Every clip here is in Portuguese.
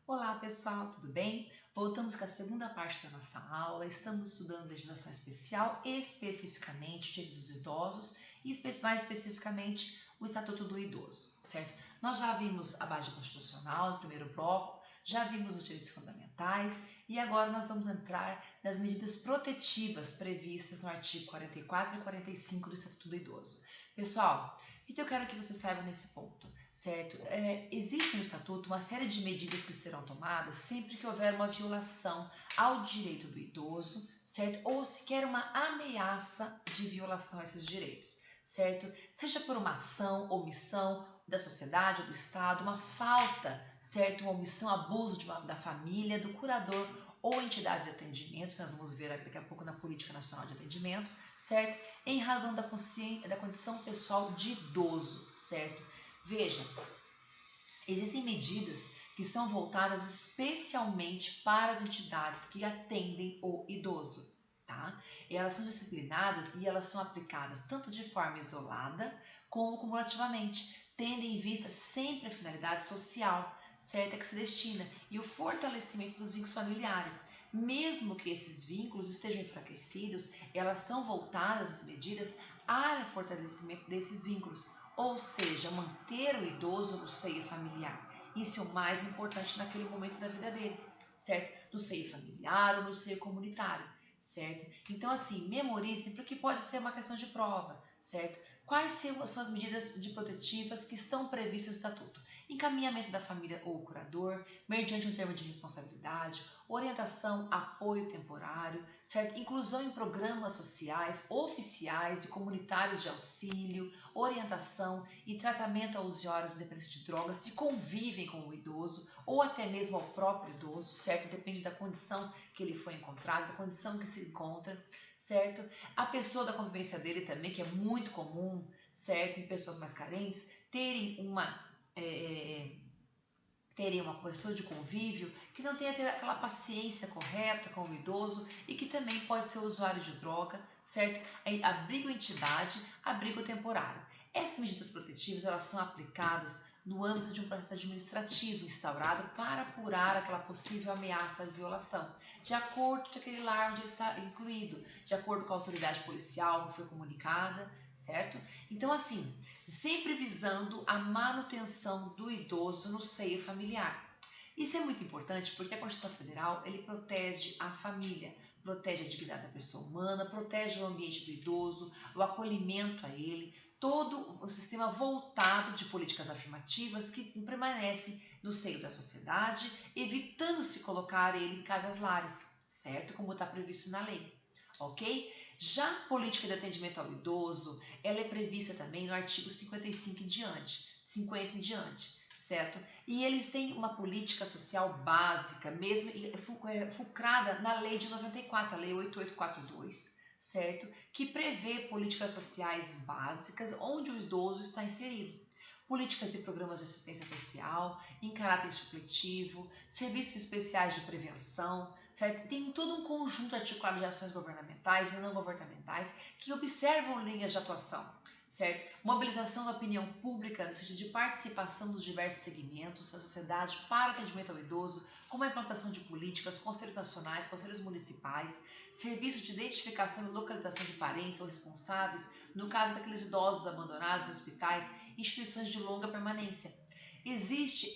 Olá pessoal, tudo bem? Voltamos com a segunda parte da nossa aula. Estamos estudando legislação especial, especificamente o direito dos idosos e mais especificamente o Estatuto do Idoso, certo? Nós já vimos a base constitucional no primeiro bloco, já vimos os direitos fundamentais e agora nós vamos entrar nas medidas protetivas previstas no artigo 44 e 45 do Estatuto do Idoso. Pessoal, então eu quero que vocês saibam nesse ponto, certo? Existe no Estatuto uma série de medidas que serão tomadas sempre que houver uma violação ao direito do idoso, certo? Ou sequer uma ameaça de violação a esses direitos, certo? Seja por uma ação, omissão da sociedade ou do Estado, uma falta, certo? Uma omissão, abuso da família, do curador ou entidade de atendimento, que nós vamos ver daqui a pouco na Política Nacional de Atendimento, certo? Em razão da condição pessoal de idoso, certo? Veja, existem medidas que são voltadas especialmente para as entidades que atendem o idoso, tá? Elas são disciplinadas e elas são aplicadas tanto de forma isolada como cumulativamente, tendo em vista sempre a finalidade social certa que se destina e o fortalecimento dos vínculos familiares. Mesmo que esses vínculos estejam enfraquecidos, elas são voltadas, as medidas, para o fortalecimento desses vínculos, ou seja, manter o idoso no seio familiar. Isso é o mais importante naquele momento da vida dele, certo? No seio familiar ou no seio comunitário, certo? Então, assim, memorize, porque pode ser uma questão de prova, certo? Quais são as medidas de protetivas que estão previstas no Estatuto? Encaminhamento da família ou curador, mediante um termo de responsabilidade, orientação, apoio temporário, certo? Inclusão em programas sociais, oficiais e comunitários de auxílio, orientação e tratamento aos usuários independentes de drogas que convivem com o idoso ou até mesmo ao próprio idoso, certo? Depende da condição que ele foi encontrado, da condição que se encontra, certo? A pessoa da convivência dele também, que é muito comum, certo? Em pessoas mais carentes, terem uma pessoa de convívio que não tenha aquela paciência correta com o idoso e que também pode ser usuário de droga, certo? Abrigo-entidade, abrigo temporário. Essas medidas protetivas elas são aplicadas no âmbito de um processo administrativo instaurado para apurar aquela possível ameaça de violação, de acordo com aquele lar onde ele está incluído, de acordo com a autoridade policial que foi comunicada, certo? Então, assim, sempre visando a manutenção do idoso no seio familiar. Isso é muito importante porque a Constituição Federal ele protege a família, protege a dignidade da pessoa humana, protege o ambiente do idoso, o acolhimento a ele, todo o sistema voltado de políticas afirmativas que permanece no seio da sociedade, evitando se colocar ele em casas-lares, certo? Como está previsto na lei, ok? Já a política de atendimento ao idoso, ela é prevista também no artigo 55 em diante, 50 em diante, certo? E eles têm uma política social básica, mesmo fulcrada na lei de 94, a lei 8842, certo? Que prevê políticas sociais básicas onde o idoso está inserido. Políticas e programas de assistência social, em caráter supletivo, serviços especiais de prevenção, certo? Tem todo um conjunto articulado de ações governamentais e não governamentais que observam linhas de atuação, certo? Mobilização da opinião pública no sentido de participação dos diversos segmentos da sociedade para atendimento ao idoso, como a implantação de políticas, conselhos nacionais, conselhos municipais, serviços de identificação e localização de parentes ou responsáveis, no caso daqueles idosos abandonados em hospitais, instituições de longa permanência.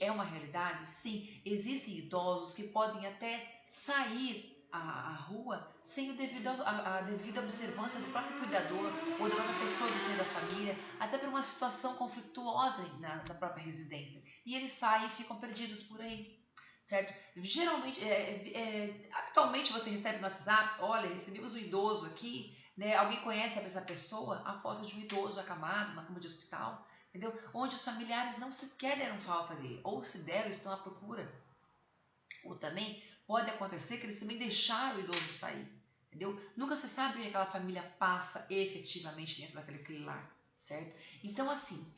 É uma realidade? Sim, existem idosos que podem até sair à rua sem a devida observância do próprio cuidador ou da própria pessoa do seio da família, até por uma situação conflituosa na própria residência. E eles saem e ficam perdidos por aí, certo? Geralmente, atualmente você recebe no WhatsApp, olha, recebemos um idoso aqui, né? Alguém conhece essa pessoa? A foto de um idoso acamado na cama de hospital, entendeu? Onde os familiares não sequer deram falta dele, ou se deram, estão à procura. Ou também pode acontecer que eles também deixaram o idoso sair, entendeu? Nunca se sabe o que aquela família passa efetivamente dentro daquele lar, certo? Então, assim,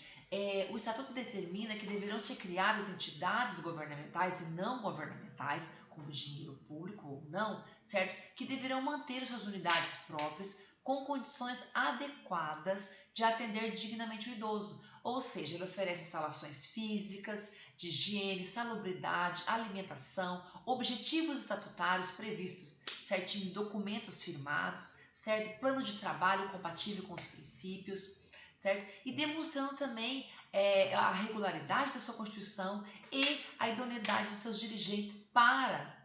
o Estatuto determina que deverão ser criadas entidades governamentais e não governamentais, com dinheiro público ou não, certo? Que deverão manter suas unidades próprias com condições adequadas de atender dignamente o idoso. Ou seja, ele oferece instalações físicas, de higiene, salubridade, alimentação, objetivos estatutários previstos certinho em documentos firmados, certo? Plano de trabalho compatível com os princípios, certo? E demonstrando também a regularidade da sua Constituição e a idoneidade dos seus dirigentes para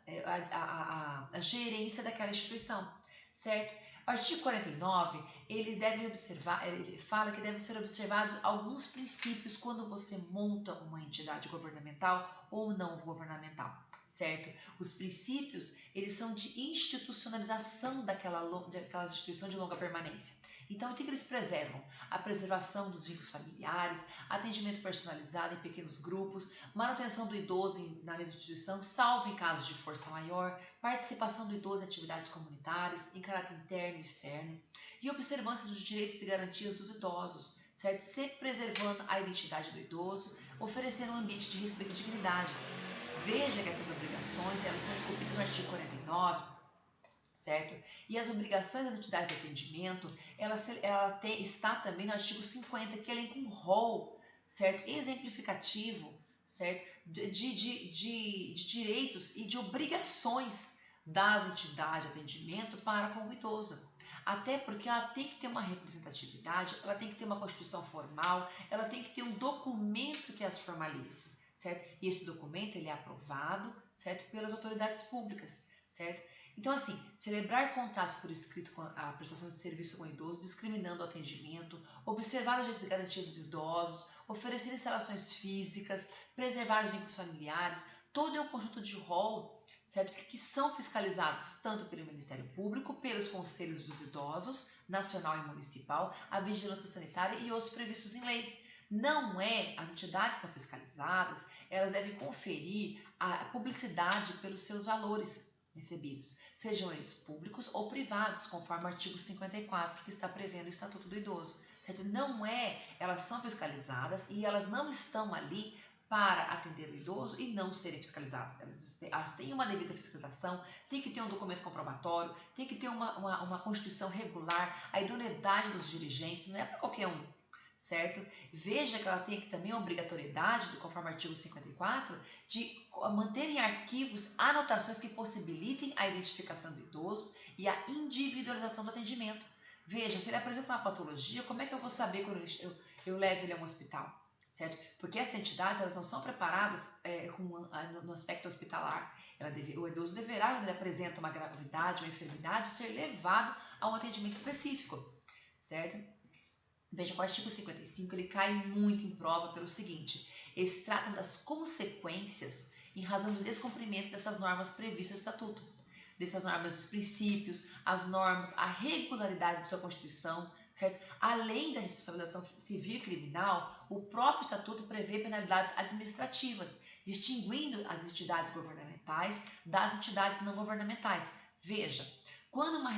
a gerência daquela instituição, certo? O artigo 49, ele fala que devem ser observados alguns princípios quando você monta uma entidade governamental ou não governamental, certo? Os princípios, eles são de institucionalização daquela instituição de longa permanência. Então, o que eles preservam? A preservação dos vínculos familiares, atendimento personalizado em pequenos grupos, manutenção do idoso na mesma instituição, salvo em caso de força maior, participação do idoso em atividades comunitárias, em caráter interno e externo, e observância dos direitos e garantias dos idosos, certo? Sempre preservando a identidade do idoso, oferecendo um ambiente de respeito e dignidade. Veja que essas obrigações, elas são esculpidas no artigo 49, certo? E as obrigações das entidades de atendimento, está também no artigo 50, que elenca um rol, certo? Exemplificativo, certo? De direitos e de obrigações das entidades de atendimento para com o idoso. Até porque ela tem que ter uma representatividade, ela tem que ter uma constituição formal, ela tem que ter um documento que as formalize, certo? E esse documento ele é aprovado, certo? Pelas autoridades públicas, certo? Então, assim, celebrar contratos por escrito com a prestação de serviço com o idoso, discriminando o atendimento, observar as garantias dos idosos, oferecer instalações físicas, preservar os vínculos familiares, todo é um conjunto de rol, certo? Que são fiscalizados tanto pelo Ministério Público, pelos conselhos dos idosos, nacional e municipal, a vigilância sanitária e outros previstos em lei. As entidades são fiscalizadas, elas devem conferir a publicidade pelos seus valores recebidos, sejam eles públicos ou privados, conforme o artigo 54, que está prevendo o Estatuto do Idoso. Elas são fiscalizadas e elas não estão ali para atender o idoso e não serem fiscalizadas. Elas têm uma devida fiscalização, tem que ter um documento comprobatório, tem que ter uma constituição regular, a idoneidade dos dirigentes, não é para qualquer um, certo? Veja que ela tem aqui também a obrigatoriedade, conforme o artigo 54, de manter em arquivos anotações que possibilitem a identificação do idoso e a individualização do atendimento. Veja, se ele apresenta uma patologia, como é que eu vou saber quando eu levo ele a um hospital? Certo? Porque essas entidades elas não são preparadas no aspecto hospitalar. O idoso deverá, quando ele apresenta uma gravidade ou enfermidade, ser levado a um atendimento específico, certo? Veja, o artigo 55 ele cai muito em prova pelo seguinte: eles tratam das consequências em razão do descumprimento dessas normas previstas no Estatuto, dessas normas dos princípios, as normas, a regularidade de sua Constituição, certo? Além da responsabilização civil e criminal, o próprio Estatuto prevê penalidades administrativas, distinguindo as entidades governamentais das entidades não governamentais. Veja, quando uma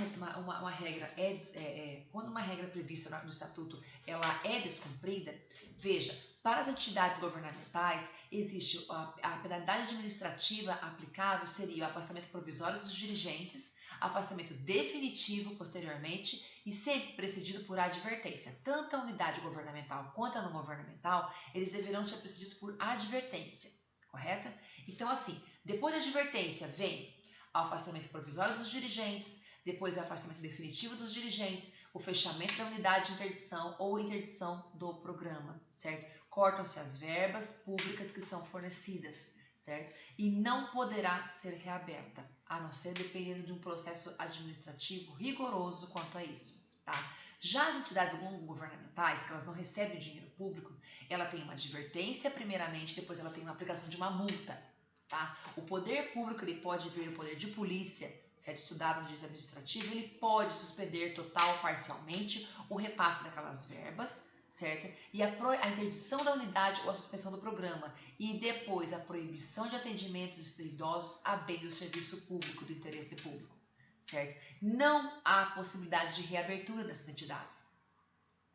regra prevista no Estatuto ela é descumprida, veja, para as entidades governamentais, existe a penalidade administrativa aplicável seria o afastamento provisório dos dirigentes, afastamento definitivo posteriormente e sempre precedido por advertência. Tanto a unidade governamental quanto a não governamental, eles deverão ser precedidos por advertência, correto? Então, assim, depois da advertência vem o afastamento provisório dos dirigentes, depois o afastamento definitivo dos dirigentes, o fechamento da unidade de interdição ou interdição do programa, certo? Cortam-se as verbas públicas que são fornecidas, certo? E não poderá ser reaberta, a não ser dependendo de um processo administrativo rigoroso quanto a isso, tá? Já as entidades governamentais, que elas não recebem dinheiro público, ela tem uma advertência primeiramente, depois ela tem uma aplicação de uma multa, tá? O poder público ele pode ver o poder de polícia, certo? Estudado no direito administrativo, ele pode suspender total ou parcialmente o repasse daquelas verbas, certo? E a interdição da unidade ou a suspensão do programa e depois a proibição de atendimento dos idosos a bem do serviço público, do interesse público, certo? Não há possibilidade de reabertura dessas entidades,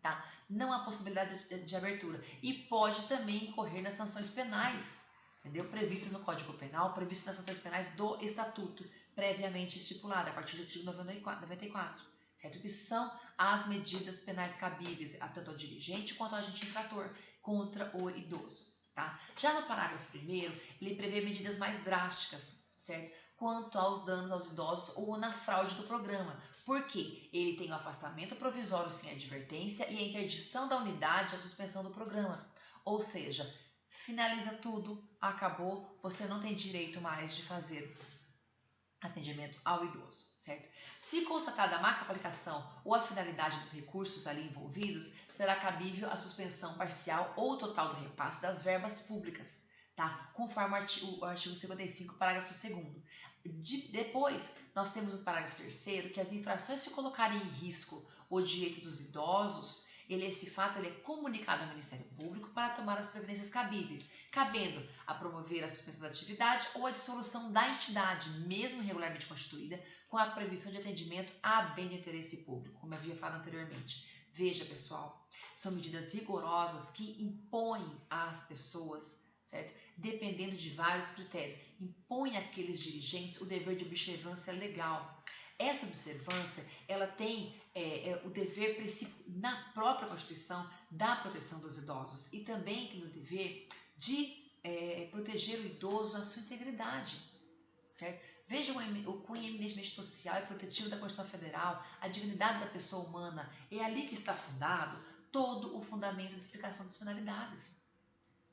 tá? Não há possibilidade de abertura e pode também incorrer nas sanções penais, entendeu? Previstas no Código Penal, previstas nas sanções penais do Estatuto, previamente estipulada a partir do artigo 94, certo? Que são as medidas penais cabíveis tanto ao dirigente quanto ao agente infrator contra o idoso, Tá? Já no parágrafo 1º, ele prevê medidas mais drásticas, certo? Quanto aos danos aos idosos ou na fraude do programa. Por quê? Ele tem o afastamento provisório sem advertência e a interdição da unidade e a suspensão do programa. Ou seja, finaliza tudo, acabou, você não tem direito mais de fazer atendimento ao idoso, certo? Se constatada a má aplicação ou a finalidade dos recursos ali envolvidos, será cabível a suspensão parcial ou total do repasse das verbas públicas, tá? Conforme o artigo 55, parágrafo 2º. Depois, nós temos o parágrafo 3º, que as infrações se colocarem em risco o direito dos idosos, esse fato é comunicado ao Ministério Público para tomar as providências cabíveis, cabendo a promover a suspensão da atividade ou a dissolução da entidade, mesmo irregularmente constituída, com a proibição de atendimento a bem de interesse público, como eu havia falado anteriormente. Veja, pessoal, são medidas rigorosas que impõem às pessoas, certo? Dependendo de vários critérios, impõem àqueles dirigentes o dever de observância legal. Essa observância, ela tem o dever na própria Constituição da proteção dos idosos e também tem o dever de proteger o idoso a sua integridade, certo? Vejam o cunho eminentemente social e protetivo da Constituição Federal, a dignidade da pessoa humana, é ali que está fundado todo o fundamento de aplicação das penalidades.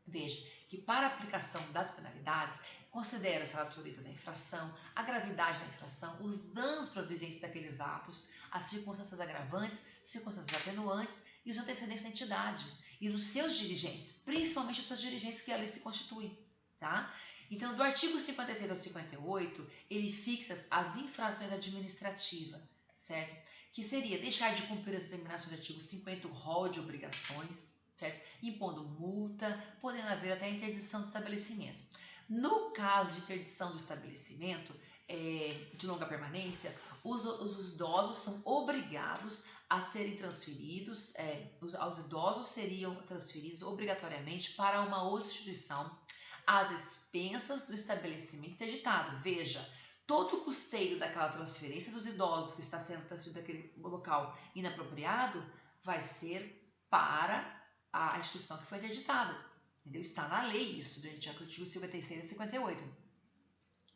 Veja que para a aplicação das penalidades, considera-se a natureza da infração, a gravidade da infração, os danos provenientes daqueles atos, as circunstâncias agravantes, circunstâncias atenuantes e os antecedentes da entidade e dos seus dirigentes, principalmente dos seus dirigentes que ali se constituem. Tá? Então, do artigo 56 ao 58, ele fixa as infrações administrativas, certo? Que seria deixar de cumprir as determinações do artigo 50, o rol de obrigações, certo? Impondo multa, podendo haver até a interdição do estabelecimento. No caso de interdição do estabelecimento de longa permanência, os idosos são obrigados a serem transferidos, os idosos seriam transferidos obrigatoriamente para uma outra instituição às expensas do estabelecimento interditado. Veja, todo o custeio daquela transferência dos idosos que está sendo transferido daquele local inapropriado vai ser para a instituição que foi interditada. Entendeu? Está na lei isso, durante o artigo 56 e 58.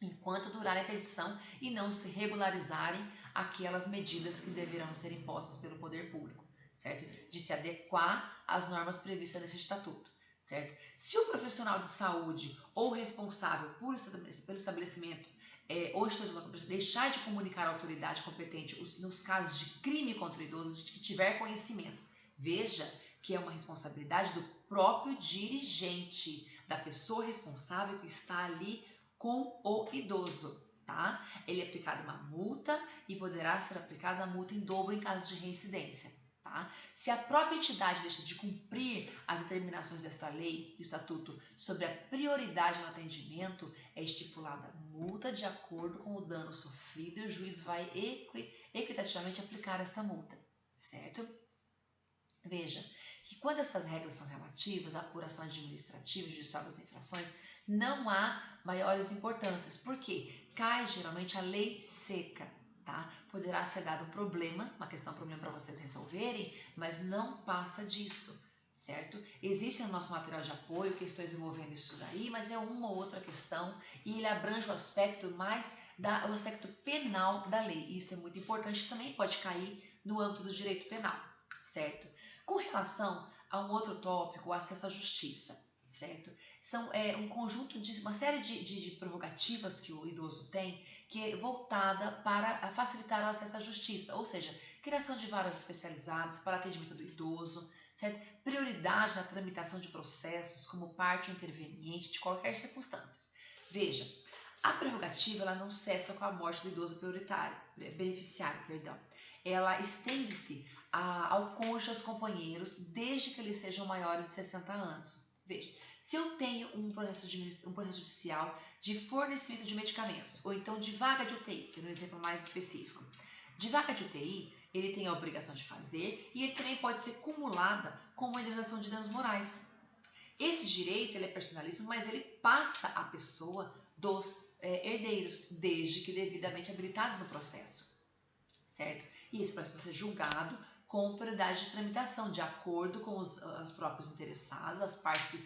Enquanto durar a interdição e não se regularizarem aquelas medidas que deverão ser impostas pelo poder público, certo? De se adequar às normas previstas nesse estatuto, certo? Se o profissional de saúde ou responsável pelo estabelecimento ou deixar de comunicar à autoridade competente nos casos de crime contra o idoso de que tiver conhecimento, veja que é uma responsabilidade do próprio dirigente, da pessoa responsável que está ali com o idoso, tá? Ele é aplicado uma multa e poderá ser aplicada a multa em dobro em caso de reincidência, tá? Se a própria entidade deixa de cumprir as determinações desta lei e estatuto sobre a prioridade no atendimento, é estipulada multa de acordo com o dano sofrido e o juiz vai equitativamente aplicar esta multa, certo? Veja que quando essas regras são relativas à apuração administrativa e judicial das infrações, não há maiores importâncias, porque cai geralmente a lei seca, tá? Poderá ser dado um problema, uma problema para vocês resolverem, mas não passa disso, certo? Existe no nosso material de apoio questões envolvendo isso daí, mas é uma ou outra questão e ele abrange o aspecto o aspecto penal da lei. Isso é muito importante, também pode cair no âmbito do direito penal, certo? Com relação a um outro tópico, o acesso à justiça, certo? São um conjunto de uma série de prerrogativas que o idoso tem, que é voltada para facilitar o acesso à justiça, ou seja, criação de varas especializadas para atendimento do idoso, certo? Prioridade na tramitação de processos como parte ou interveniente de qualquer circunstância. Veja, a prerrogativa ela não cessa com a morte do idoso beneficiário. Ela estende-se ao cônjuge e aos companheiros desde que eles sejam maiores de 60 anos. Veja, se eu tenho um processo judicial de fornecimento de medicamentos, ou então de vaga de UTI, sendo um exemplo mais específico. De vaga de UTI, ele tem a obrigação de fazer e ele também pode ser cumulada com uma indenização de danos morais. Esse direito ele é personalíssimo, mas ele passa à pessoa dos herdeiros, desde que devidamente habilitados no processo, certo? E esse processo vai ser julgado com prioridade de tramitação, de acordo com os próprios interessados, as partes que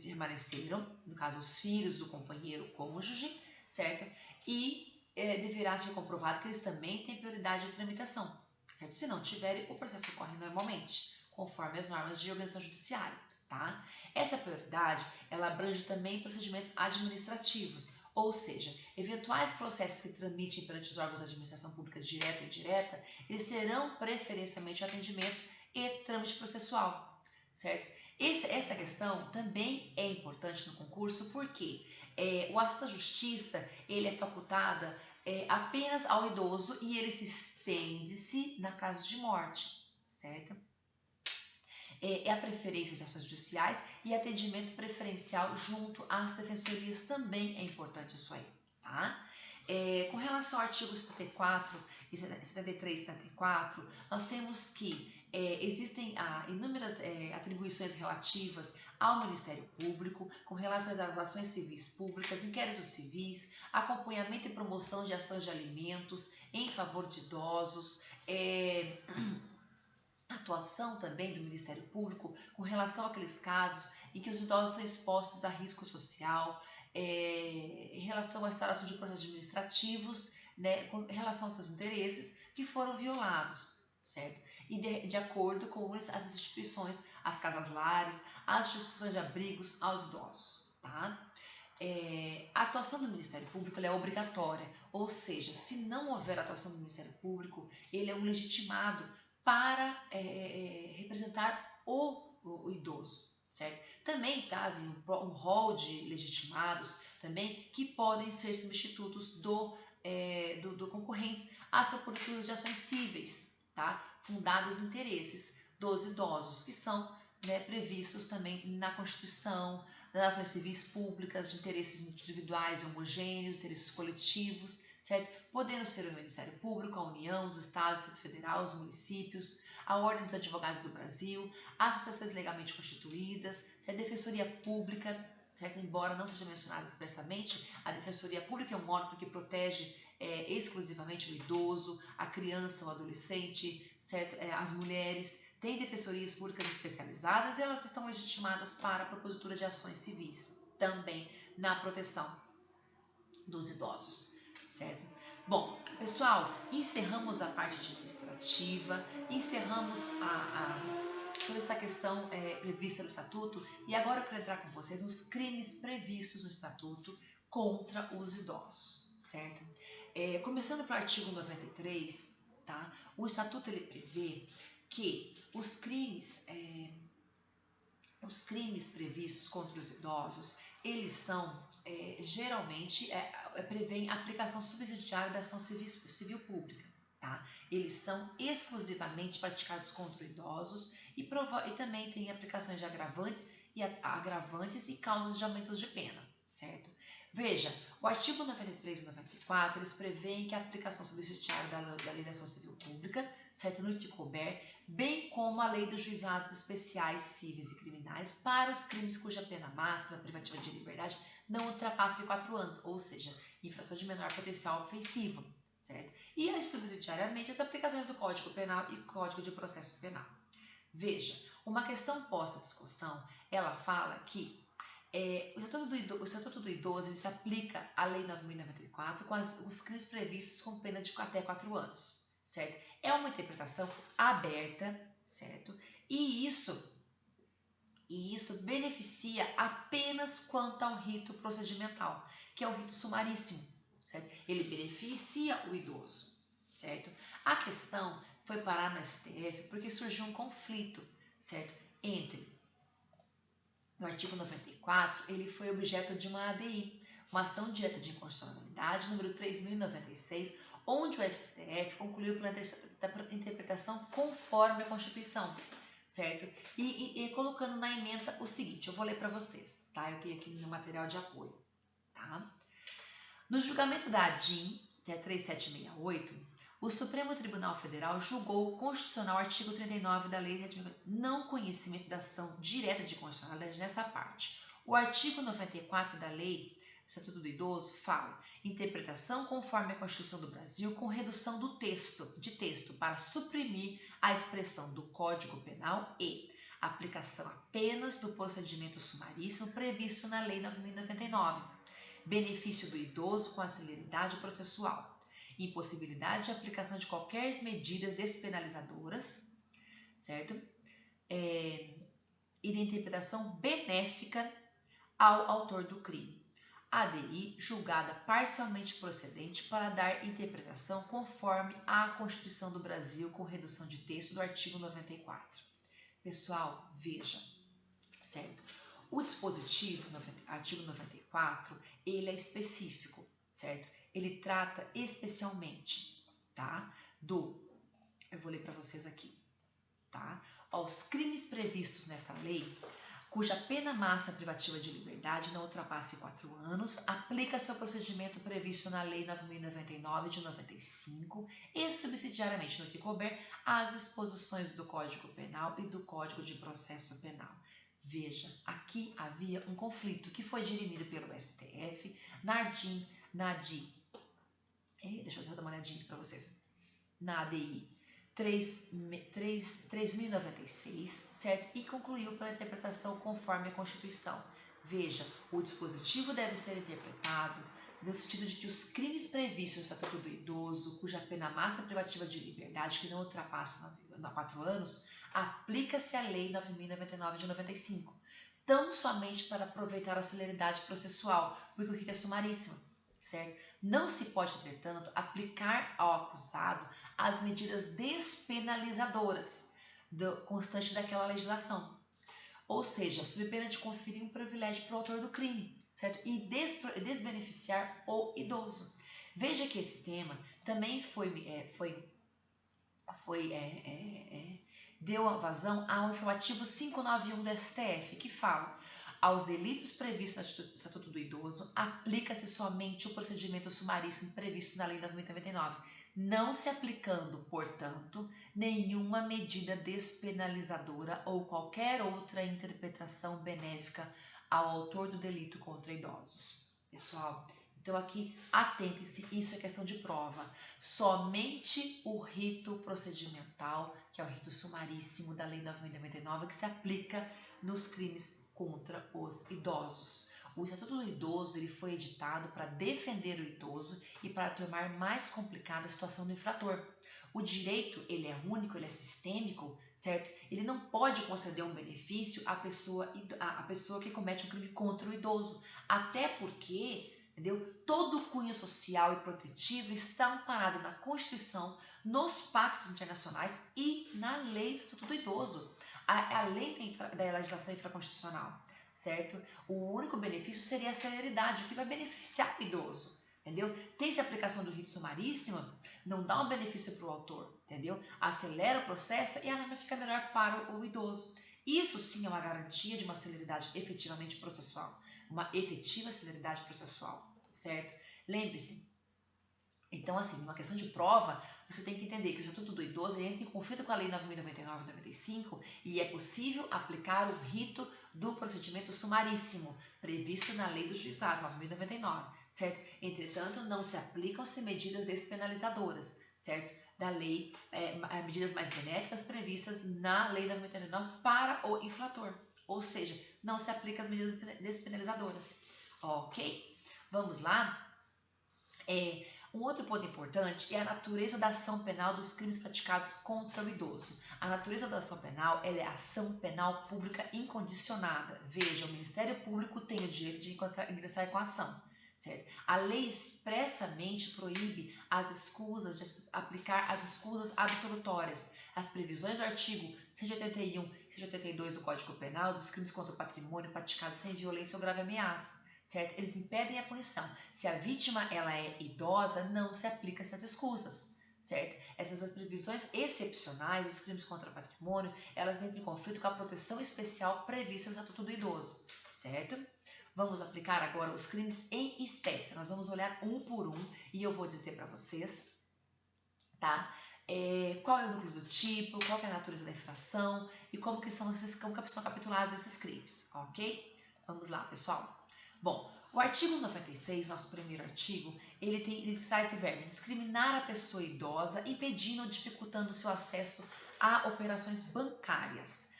permaneceram, no caso os filhos do companheiro, cônjuge, certo? E deverá ser comprovado que eles também têm prioridade de tramitação, certo? Se não tiverem, o processo ocorre normalmente, conforme as normas de organização judiciária, tá? Essa prioridade, ela abrange também procedimentos administrativos, ou seja, eventuais processos que tramitem perante os órgãos de administração pública direta e indireta, eles terão preferencialmente o atendimento e trâmite processual, certo? Essa questão também é importante no concurso porque o acesso à justiça ele é facultada apenas ao idoso e ele se estende-se na caso de morte, certo? É a preferência de ações judiciais e atendimento preferencial junto às defensorias também é importante isso aí, tá? Com relação ao artigo 74 e 73 e 74, nós temos que existem inúmeras atribuições relativas ao Ministério Público com relação às ações civis públicas, inquéritos civis, acompanhamento e promoção de ações de alimentos em favor de idosos, atuação também do Ministério Público com relação àqueles casos em que os idosos são expostos a risco social, em relação à instauração de processos administrativos, né, com relação aos seus interesses que foram violados, certo? E de acordo com as instituições, as casas-lares, as instituições de abrigos aos idosos, tá? A atuação do Ministério Público é obrigatória, ou seja, se não houver atuação do Ministério Público, ele é um legitimado para representar o idoso, certo? Também trazem um rol de legitimados também que podem ser substitutos do concorrentes às candidaturas de ações cíveis, tá? Fundadas em interesses dos idosos, que são previstos também na Constituição, nas ações civis públicas, de interesses individuais e homogêneos, interesses coletivos, certo? Podendo ser o Ministério Público, a União, os Estados, o Distrito Federal, os municípios, a Ordem dos Advogados do Brasil, associações legalmente constituídas, a Defensoria Pública, certo? Embora não seja mencionada expressamente, a Defensoria Pública é um órgão que protege exclusivamente o idoso, a criança, o adolescente, certo? As mulheres. Tem defensorias públicas especializadas e elas estão legitimadas para a propositura de ações civis, também na proteção dos idosos, certo? Bom, pessoal, encerramos a parte administrativa, encerramos toda essa questão prevista no Estatuto e agora eu quero entrar com vocês nos crimes previstos no Estatuto contra os idosos, certo? Começando pelo artigo 93, tá? O Estatuto ele prevê que os crimes previstos contra os idosos, eles são, geralmente, prevêem a aplicação subsidiária da ação civil pública, tá? Eles são exclusivamente praticados contra idosos e também tem aplicações de agravantes e causas de aumentos de pena, certo? Veja, o artigo 93 e 94, eles preveem que a aplicação subsidiária da Lei da Ação Civil Pública, certo, no que couber, bem como a Lei dos Juizados Especiais Cíveis e Criminais para os crimes cuja pena máxima privativa de liberdade não ultrapasse 4 anos, ou seja, infração de menor potencial ofensivo, certo? E subsidiariamente as aplicações do Código Penal e Código de Processo Penal. Veja, uma questão posta à discussão, ela fala que o Estatuto do Idoso ele se aplica à Lei 9.094 com os crimes previstos com pena de até 4 anos, certo? É uma interpretação aberta, certo? E isso beneficia apenas quanto ao rito procedimental, que é o rito sumaríssimo, certo? Ele beneficia o idoso, certo? A questão foi parar no STF porque surgiu um conflito, certo? No artigo 94, ele foi objeto de uma ADI, uma ação direta de inconstitucionalidade, número 3.096, onde o STF concluiu pela interpretação conforme a Constituição, certo? E colocando na ementa o seguinte, eu vou ler para vocês, tá? Eu tenho aqui no material de apoio, tá? No julgamento da ADIM, que é 3768, o Supremo Tribunal Federal julgou constitucional o artigo 39 da Lei de não conhecimento da ação direta de constitucionalidade nessa parte. O artigo 94 da Lei do Estatuto do Idoso fala interpretação conforme a Constituição do Brasil com redução de texto para suprimir a expressão do Código Penal e Aplicação apenas do procedimento sumaríssimo previsto na Lei 9.099. Benefício do idoso com a celeridade processual. Impossibilidade de aplicação de qualquer medidas despenalizadoras, certo? E de interpretação benéfica ao autor do crime. ADI julgada parcialmente procedente para dar interpretação conforme à Constituição do Brasil com redução de texto do artigo 94. Pessoal, veja, certo? O dispositivo, artigo 94, ele é específico, certo? Ele trata especialmente, tá? Eu vou ler para vocês aqui, tá? Os crimes previstos nessa lei, cuja pena máxima privativa de liberdade não ultrapasse 4 anos, aplica-se ao procedimento previsto na Lei 9.099 de 95 e, subsidiariamente no que couber, às disposições do Código Penal e do Código de Processo Penal. Veja, aqui havia um conflito que foi dirimido pelo STF deixa eu dar uma olhadinha para vocês. Na ADI 3.096, certo? E concluiu pela interpretação conforme a Constituição. Veja, o dispositivo deve ser interpretado no sentido de que os crimes previstos no Estatuto do Idoso, cuja pena máxima privativa de liberdade que não ultrapasse 4 anos, aplica-se à Lei 9.099 de 95, tão somente para aproveitar a celeridade processual, porque o rito é sumaríssimo, certo? Não se pode, entretanto, aplicar ao acusado as medidas despenalizadoras constantes daquela legislação, ou seja, sob pena de conferir um privilégio para o autor do crime, certo? E desbeneficiar o idoso. Veja que esse tema também deu vazão ao informativo 591 do STF, que fala: aos delitos previstos no Estatuto do Idoso, aplica-se somente o procedimento sumaríssimo previsto na Lei 9.099, não se aplicando, portanto, nenhuma medida despenalizadora ou qualquer outra interpretação benéfica ao autor do delito contra idosos. Pessoal, então aqui, atentem-se, isso é questão de prova. Somente o rito procedimental, que é o rito sumaríssimo da Lei 9.099, que se aplica nos crimes contra os idosos. O Estatuto do Idoso ele foi editado para defender o idoso e para tornar mais complicada a situação do infrator. O direito ele é único, ele é sistêmico, certo? Ele não pode conceder um benefício à pessoa que comete um crime contra o idoso, até porque, entendeu? Todo o cunho social e protetivo está amparado na Constituição, nos pactos internacionais e na Lei do Estatuto do Idoso, a lei da legislação infraconstitucional, certo? O único benefício seria a celeridade, o que vai beneficiar o idoso, entendeu? Tem-se a aplicação do rito sumaríssimo, não dá um benefício para o autor, entendeu? Acelera o processo e a norma fica melhor para o idoso. Isso sim é uma garantia de uma celeridade efetivamente processual, uma efetiva celeridade processual, certo? Lembre-se, então assim, numa questão de prova, você tem que entender que o Estatuto do Idoso entra em conflito com a Lei 9.099 de 95 e é possível aplicar o rito do procedimento sumaríssimo, previsto na Lei dos Juizados, 9.099, certo? Entretanto, não se aplicam-se medidas despenalizadoras, certo? Da lei, medidas mais benéficas previstas na Lei 9.099 para o infrator, ou seja, não se aplicam as medidas despenalizadoras, ok? Vamos lá? Um outro ponto importante é a natureza da ação penal dos crimes praticados contra o idoso. A natureza da ação penal ela é ação penal pública incondicionada. Veja, o Ministério Público tem o direito de ingressar com a ação, certo? A lei expressamente proíbe as escusas, de aplicar as escusas absolutórias. As previsões do artigo 181 e 182 do Código Penal dos crimes contra o patrimônio praticados sem violência ou grave ameaça, certo? Eles impedem a punição. Se a vítima ela é idosa, não se aplica essas escusas, certo? Essas previsões excepcionais dos crimes contra o patrimônio, elas entram em conflito com a proteção especial prevista no Estatuto do Idoso, certo? Vamos aplicar agora os crimes em espécie. Nós vamos olhar um por um e eu vou dizer para vocês, tá? Qual é o núcleo do tipo, qual é a natureza da infração e como que são capitulados esses crimes, ok? Vamos lá, pessoal. Bom, o artigo 96, nosso primeiro artigo, ele traz o verbo discriminar a pessoa idosa, impedindo ou dificultando o seu acesso a operações bancárias.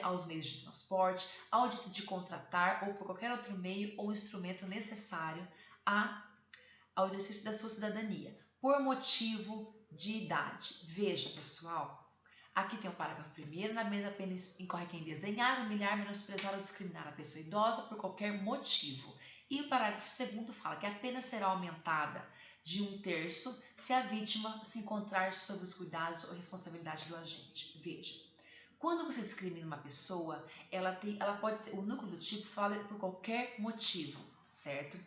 aos meios de transporte, ao de contratar ou por qualquer outro meio ou instrumento necessário ao exercício da sua cidadania, por motivo de idade. Veja, pessoal, aqui tem o parágrafo 1º, na mesma pena incorre quem desdenhar, humilhar, menosprezar ou discriminar a pessoa idosa por qualquer motivo. E o parágrafo 2º fala que a pena será aumentada de 1/3 se a vítima se encontrar sob os cuidados ou responsabilidade do agente. Veja, quando você discrimina uma pessoa, ela pode ser, o núcleo do tipo fala por qualquer motivo, certo?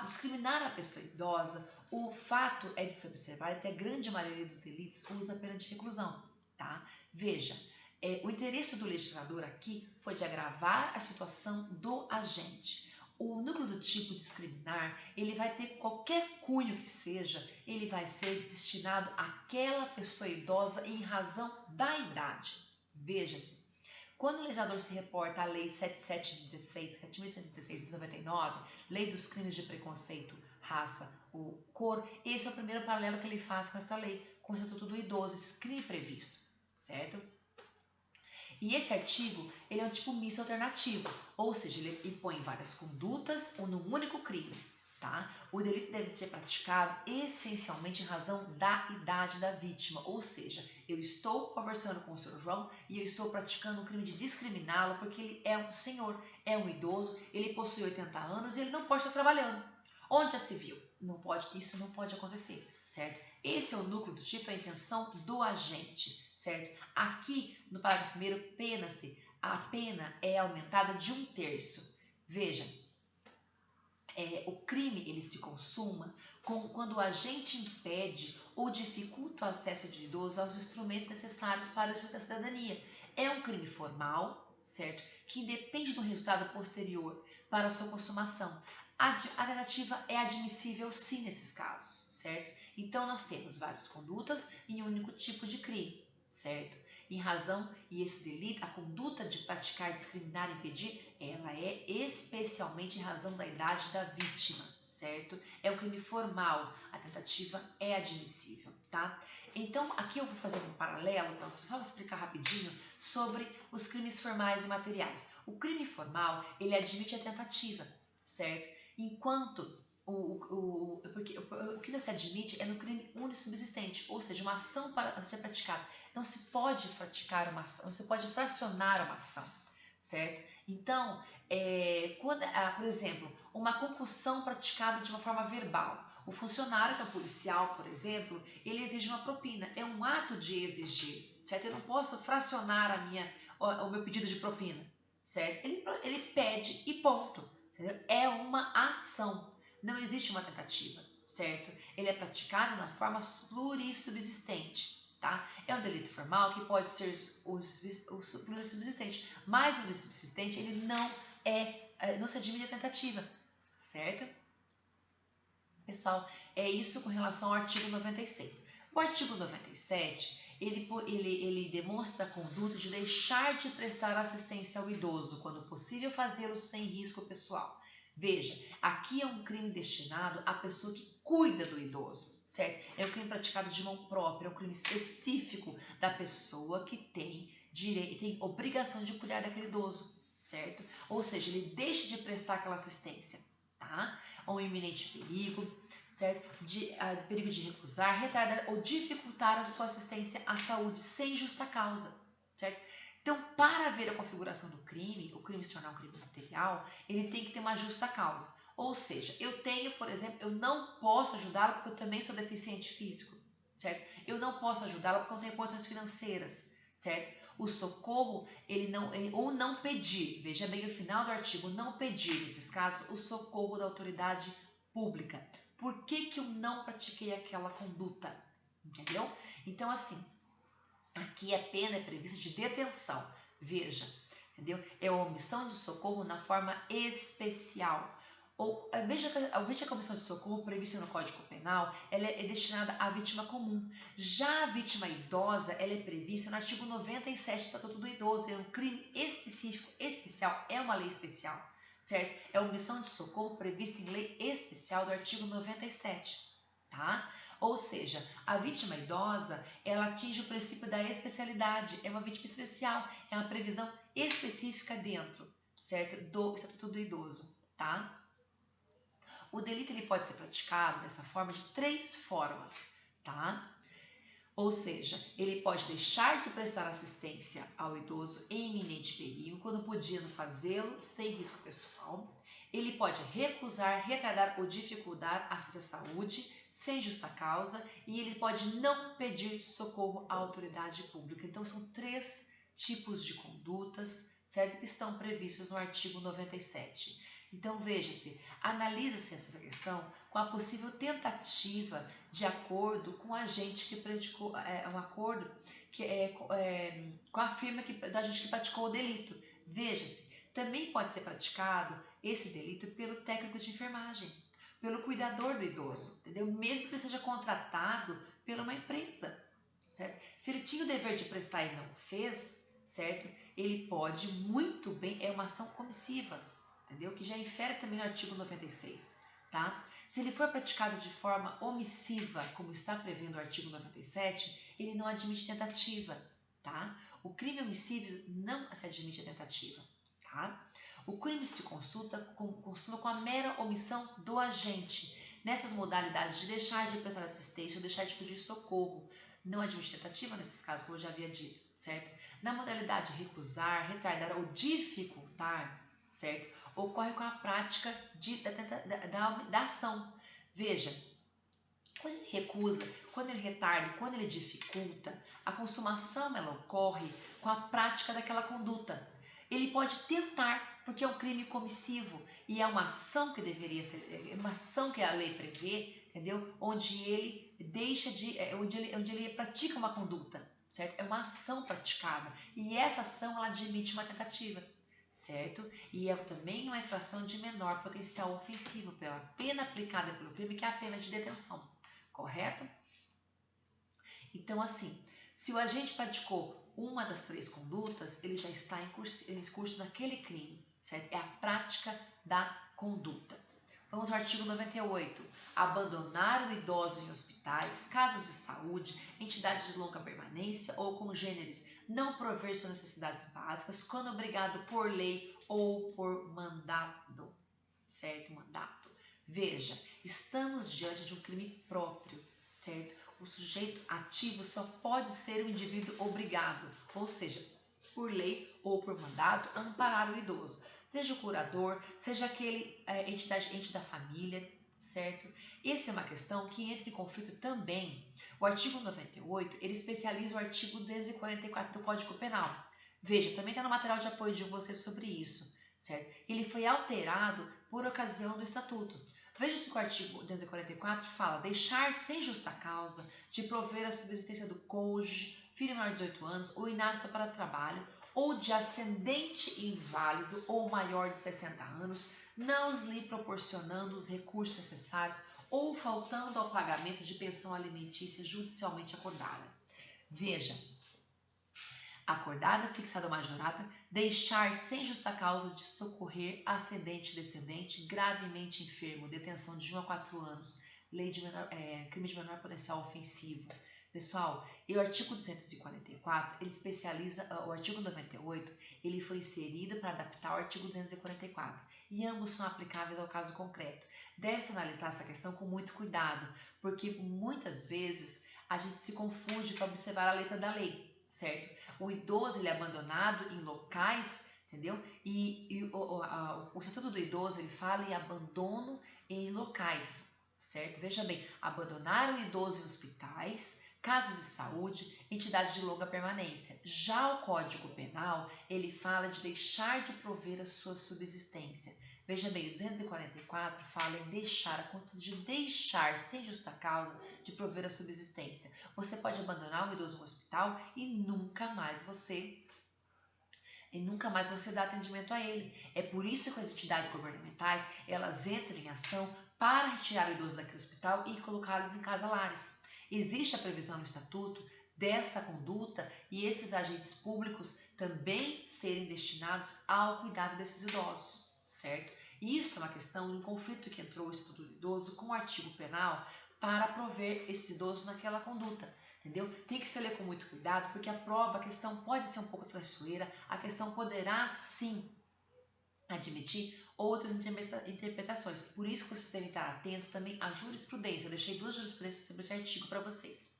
Discriminar a pessoa idosa, o fato é de se observar que a grande maioria dos delitos usa a pena de reclusão, tá? Veja, o interesse do legislador aqui foi de agravar a situação do agente. O núcleo do tipo discriminar, ele vai ter qualquer cunho que seja, ele vai ser destinado àquela pessoa idosa em razão da idade. Veja-se, quando o legislador se reporta à Lei 7.716 de 99, Lei dos Crimes de Preconceito, Raça ou Cor, esse é o primeiro paralelo que ele faz com esta lei, com o Estatuto do Idoso, esse crime previsto, certo? E esse artigo, ele é um tipo misto alternativo, ou seja, ele impõe várias condutas ou num único crime, tá? O delito deve ser praticado essencialmente em razão da idade da vítima, ou seja, eu estou conversando com o Sr. João e eu estou praticando um crime de discriminá-lo porque ele é um senhor, é um idoso, ele possui 80 anos e ele não pode estar trabalhando. Onde já se viu? Não pode, isso não pode acontecer, certo? Esse é o núcleo do tipo, a intenção do agente, certo? Aqui, no parágrafo 1º, a pena é aumentada de 1/3. Veja, o crime ele se consuma quando o agente impede ou dificulta o acesso do idoso aos instrumentos necessários para o exercício da cidadania. É um crime formal, certo? Que independe do resultado posterior para a sua consumação. A tentativa é admissível sim nesses casos, certo? Então nós temos várias condutas em um único tipo de crime, certo? Em razão, e esse delito, a conduta de praticar, discriminar, impedir, ela é especialmente em razão da idade da vítima, certo? É um crime formal, a tentativa é admissível, tá? Então, aqui eu vou fazer um paralelo, para só explicar rapidinho, sobre os crimes formais e materiais. O crime formal, ele admite a tentativa, certo? Enquanto porque o que não se admite é no crime unissubsistente, ou seja, uma ação para ser praticada. Não se pode praticar uma ação, não se pode fracionar uma ação, certo? Então, por exemplo, uma concussão praticada de uma forma verbal. O funcionário, que é policial, por exemplo, ele exige uma propina. É um ato de exigir, certo? Eu não posso fracionar o meu pedido de propina, certo? Ele pede e ponto, entendeu? É uma ação. Não existe uma tentativa, certo? Ele é praticado na forma plurissubsistente, tá? É um delito formal que pode ser o plurissubsistente, mas o plurissubsistente ele não se admite a tentativa, certo? Pessoal, é isso com relação ao artigo 96. O artigo 97, ele demonstra a conduta de deixar de prestar assistência ao idoso, quando possível fazê-lo sem risco pessoal. Veja, aqui é um crime destinado à pessoa que cuida do idoso, certo? É um crime praticado de mão própria, é um crime específico da pessoa que tem obrigação de cuidar daquele idoso, certo? Ou seja, ele deixa de prestar aquela assistência, tá? Ou um iminente perigo, certo? Perigo de recusar, retardar ou dificultar a sua assistência à saúde sem justa causa, certo? Então, para ver a configuração do crime, o crime se tornar um crime material, ele tem que ter uma justa causa. Ou seja, por exemplo, eu não posso ajudá-lo porque eu também sou deficiente físico, certo? Eu não posso ajudá-lo porque eu não tenho condições financeiras, certo? O socorro, ou não pedir, veja bem o final do artigo, não pedir, nesses casos, o socorro da autoridade pública. Por que eu não pratiquei aquela conduta? Entendeu? Então, assim, aqui a pena é prevista de detenção. Veja, entendeu? É a omissão de socorro na forma especial. Veja que a omissão de socorro prevista no Código Penal ela é destinada à vítima comum. Já a vítima idosa ela é prevista no artigo 97 do Estatuto do Idoso. É um crime específico, especial, é uma lei especial, certo? É a omissão de socorro prevista em lei especial do artigo 97. tá? Ou seja, a vítima idosa, ela atinge o princípio da especialidade, é uma vítima especial, é uma previsão específica dentro, certo? Do Estatuto do Idoso, tá? O delito ele pode ser praticado dessa forma de 3 formas, tá? Ou seja, ele pode deixar de prestar assistência ao idoso em iminente perigo, quando podendo fazê-lo sem risco pessoal. Ele pode recusar, retardar ou dificultar acesso à saúde sem justa causa e ele pode não pedir socorro à autoridade pública. Então, são 3 tipos de condutas, certo? Que estão previstos no artigo 97. Então, veja-se, analisa-se essa questão com a possível tentativa de acordo com o agente que praticou, um acordo com a firma do agente que praticou o delito. Veja-se, também pode ser praticado esse delito pelo técnico de enfermagem, pelo cuidador do idoso, entendeu? Mesmo que ele seja contratado por uma empresa, certo? Se ele tinha o dever de prestar e não o fez, certo? Ele pode muito bem, é uma ação omissiva, entendeu? Que já infere também no artigo 96, tá? Se ele for praticado de forma omissiva, como está prevendo o artigo 97, ele não admite tentativa, tá? O crime homicídio não se admite a tentativa, tá? O crime se consuma com a mera omissão do agente, nessas modalidades de deixar de prestar assistência ou deixar de pedir socorro. Não admite tentativa nesses casos, como eu já havia dito, certo? Na modalidade recusar, retardar ou dificultar, certo? Ocorre com a prática da ação. Veja, quando ele recusa, quando ele retarda, quando ele dificulta, a consumação ela ocorre com a prática daquela conduta. Ele pode tentar, porque é um crime comissivo e é uma ação que deveria ser, é uma ação que a lei prevê, entendeu? Onde ele deixa de, onde ele pratica uma conduta, certo? É uma ação praticada e essa ação ela admite uma tentativa, certo? E é também uma infração de menor potencial ofensivo pela pena aplicada pelo crime, que é a pena de detenção, correto? Então, assim, se o agente praticou uma das 3 condutas, ele já está em curso naquele crime, certo? É a prática da conduta. Vamos ao artigo 98. Abandonar o idoso em hospitais, casas de saúde, entidades de longa permanência ou congêneres, não prover suas necessidades básicas, quando obrigado por lei ou por mandato, certo? Mandato. Veja, estamos diante de um crime próprio, certo? O sujeito ativo só pode ser o indivíduo obrigado, ou seja, por lei ou por mandato, amparar o idoso. Seja o curador, seja aquele ente da família, certo? Essa é uma questão que entra em conflito também. O artigo 98, ele especializa o artigo 244 do Código Penal. Veja, também está no material de apoio de vocês sobre isso, certo? Ele foi alterado por ocasião do Estatuto. Veja que o artigo 244 fala deixar sem justa causa de prover a subsistência do cônjuge, filho menor de 18 anos ou inapto para trabalho, ou de ascendente inválido ou maior de 60 anos, não lhe proporcionando os recursos necessários ou faltando ao pagamento de pensão alimentícia judicialmente acordada. Veja, acordada, fixada ou majorada, deixar sem justa causa de socorrer ascendente e descendente gravemente enfermo, detenção de 1 a 4 anos, lei de crime de menor potencial ofensivo. Pessoal, e o artigo 244, ele especializa, o artigo 98, ele foi inserido para adaptar o artigo 244, e ambos são aplicáveis ao caso concreto. Deve-se analisar essa questão com muito cuidado, porque muitas vezes a gente se confunde para observar a letra da lei, certo? O idoso ele é abandonado em locais, entendeu? E o Estatuto do Idoso ele fala em abandono em locais, certo? Veja bem, abandonar o idoso em hospitais, casas de saúde, entidades de longa permanência. Já o Código Penal, ele fala de deixar de prover a sua subsistência. Veja bem, o 244 fala em deixar, a conta de deixar sem justa causa de prover a subsistência. Você pode abandonar um idoso no hospital e nunca mais você dá atendimento a ele. É por isso que as entidades governamentais, elas entram em ação para retirar o idoso daquele hospital e colocá-los em casa-lares. Existe a previsão no Estatuto dessa conduta e esses agentes públicos também serem destinados ao cuidado desses idosos, certo? Isso é uma questão de um conflito que entrou o Estatuto do Idoso com o artigo penal para prover esse idoso naquela conduta. Entendeu? Tem que se ler com muito cuidado, porque a questão pode ser um pouco traiçoeira, a questão poderá sim admitir outras interpretações. Por isso que vocês devem estar atentos também à jurisprudência. Eu deixei 2 jurisprudências sobre esse artigo para vocês.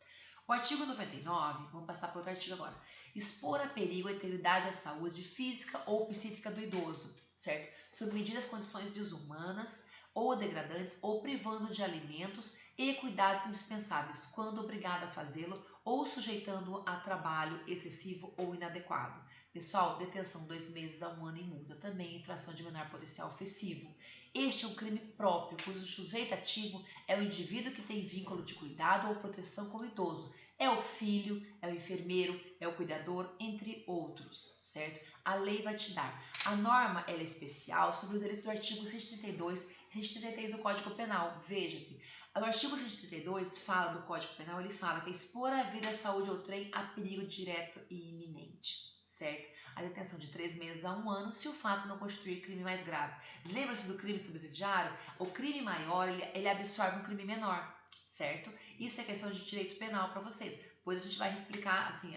O artigo 99, vamos passar para outro artigo agora. Expor a perigo a integridade e a saúde física ou psíquica do idoso, certo? Submetido às condições desumanas ou degradantes ou privando de alimentos e cuidados indispensáveis, quando obrigado a fazê-lo ou sujeitando-o a trabalho excessivo ou inadequado. Pessoal, detenção 2 meses a 1 ano e multa, também infração de menor potencial ofensivo. Este é um crime próprio, cujo sujeito ativo é o indivíduo que tem vínculo de cuidado ou proteção com o idoso. É o filho, é o enfermeiro, é o cuidador, entre outros, certo? A lei vai te dar. A norma ela é especial sobre os delitos do artigo 132 e 133 do Código Penal. Veja-se, o artigo 132 fala do Código Penal, ele fala que é expor a vida, a saúde ou trem a perigo direto e iminente. Certo? A detenção de 3 meses a 1 ano se o fato não constituir crime mais grave. Lembra-se do crime subsidiário? O crime maior, ele absorve um crime menor, certo? Isso é questão de direito penal para vocês. Depois a gente vai explicar, assim,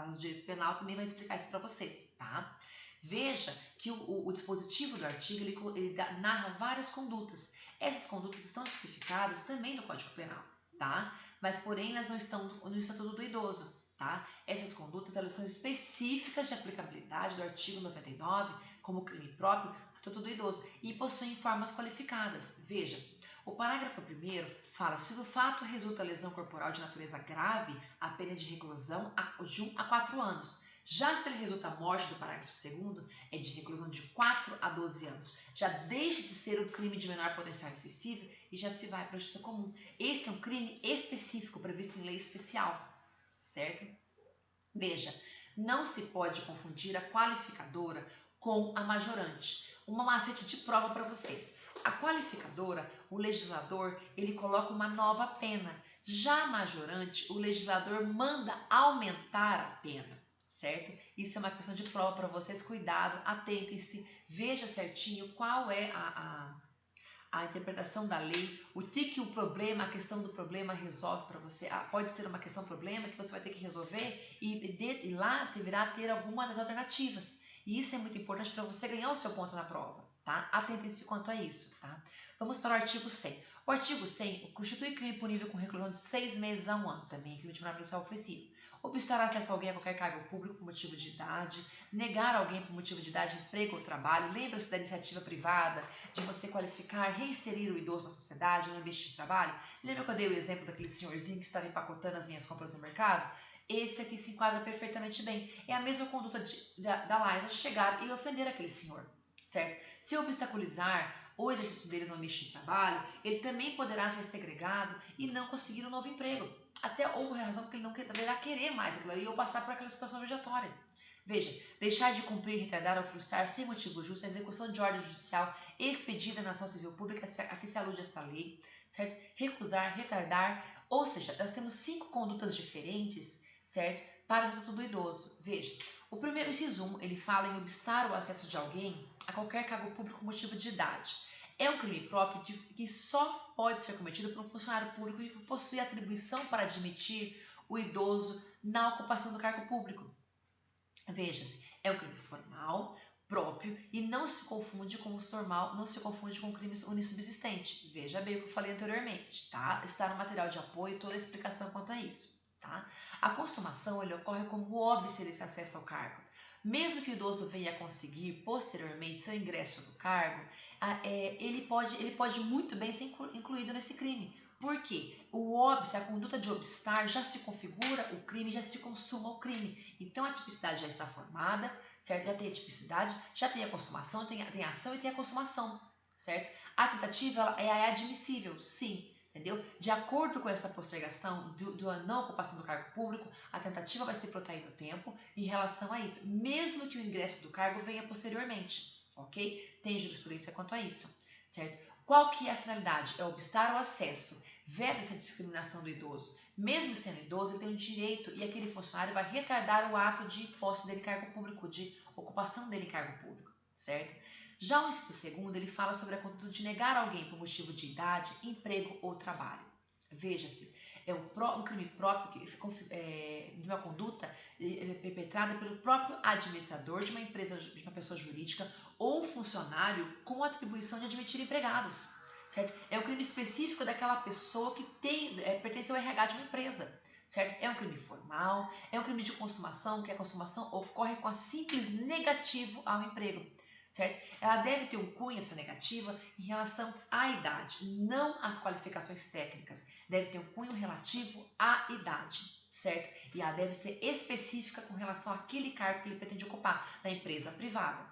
os direitos penal também vai explicar isso para vocês, tá? Veja que o dispositivo do artigo, ele narra várias condutas. Essas condutas estão tipificadas também no Código Penal, tá? Mas, porém, elas não estão no Estatuto do Idoso. Tá? Essas condutas elas são específicas de aplicabilidade do artigo 99 como crime próprio do Estatuto do Idoso e possuem formas qualificadas. Veja, o parágrafo 1º fala: se do fato resulta lesão corporal de natureza grave, a pena de reclusão de 1 a 4 anos. Já se ele resulta a morte do parágrafo 2º, é de reclusão de 4 a 12 anos. Já deixa de ser um crime de menor potencial ofensivo e já se vai para a justiça comum. Esse é um crime específico previsto em lei especial. Certo? Veja, não se pode confundir a qualificadora com a majorante. Uma macete de prova para vocês. A qualificadora, o legislador, ele coloca uma nova pena. Já a majorante, o legislador manda aumentar a pena, certo? Isso é uma questão de prova para vocês. Cuidado, atentem-se, veja certinho qual é a interpretação da lei, o que o problema, a questão do problema resolve para você. Pode ser uma questão problema que você vai ter que resolver e lá deverá ter alguma das alternativas. E isso é muito importante para você ganhar o seu ponto na prova, tá? Atentem-se quanto a isso, tá? Vamos para o artigo 100. O artigo 100 constitui crime punível com reclusão de 6 meses a 1 ano, também crime de menor potencial ofensivo. Obstar acesso a alguém a qualquer cargo público por motivo de idade, negar a alguém por motivo de idade, emprego ou trabalho. Lembra-se da iniciativa privada, de você qualificar, reinserir o idoso na sociedade, no ambiente de trabalho? Lembra que eu dei o exemplo daquele senhorzinho que estava empacotando as minhas compras no mercado? Esse aqui se enquadra perfeitamente bem. É a mesma conduta da Liza chegar e ofender aquele senhor, certo? Se obstaculizar o exercício dele no ambiente de trabalho, ele também poderá ser segregado e não conseguir um novo emprego. Até ou por razão que ele não deverá querer mais aquilo ali ou passar por aquela situação vejatória. Veja, deixar de cumprir, retardar ou frustrar sem motivo justo a execução de ordem judicial expedida na ação civil pública a que se alude esta lei, certo? Recusar, retardar, ou seja, nós temos 5 condutas diferentes, certo? Para o Estatuto do Idoso. Veja, o primeiro inciso 1, ele fala em obstar o acesso de alguém a qualquer cargo público por motivo de idade. É um crime próprio que só pode ser cometido por um funcionário público que possui atribuição para admitir o idoso na ocupação do cargo público. Veja-se, é um crime formal, próprio e não se confunde com o formal, não se confunde com o crime unissubsistente. Veja bem o que eu falei anteriormente, tá? Está no material de apoio toda a explicação quanto a isso, tá? A consumação ele ocorre como óbice desse acesso ao cargo. Mesmo que o idoso venha a conseguir posteriormente seu ingresso no cargo, ele pode muito bem ser incluído nesse crime. Por quê? O óbice, a conduta de obstar, já se configura o crime, já se consuma o crime. Então a tipicidade já está formada, certo? Já tem a tipicidade, já tem a consumação, tem a ação e tem a consumação, certo? A tentativa ela é admissível, sim. Entendeu? De acordo com essa postergação da não ocupação do cargo público, a tentativa vai se protrair no tempo em relação a isso, mesmo que o ingresso do cargo venha posteriormente, ok? Tem jurisprudência quanto a isso, certo? Qual que é a finalidade? É obstar o acesso, veda essa discriminação do idoso. Mesmo sendo idoso, ele tem um direito e aquele funcionário vai retardar o ato de posse dele em cargo público, de ocupação dele em cargo público, certo? Já o inciso 2º, ele fala sobre a conduta de negar alguém por motivo de idade, emprego ou trabalho. Veja-se, um crime próprio de uma conduta perpetrada pelo próprio administrador de uma empresa, de uma pessoa jurídica ou funcionário com atribuição de admitir empregados. Certo? É um crime específico daquela pessoa que pertence ao RH de uma empresa. Certo? É um crime formal, é um crime de consumação, que a consumação ocorre com a simples negativo ao emprego. Certo? Ela deve ter um cunho, essa negativa, em relação à idade, não às qualificações técnicas. Deve ter um cunho relativo à idade, certo? E ela deve ser específica com relação àquele cargo que ele pretende ocupar na empresa privada.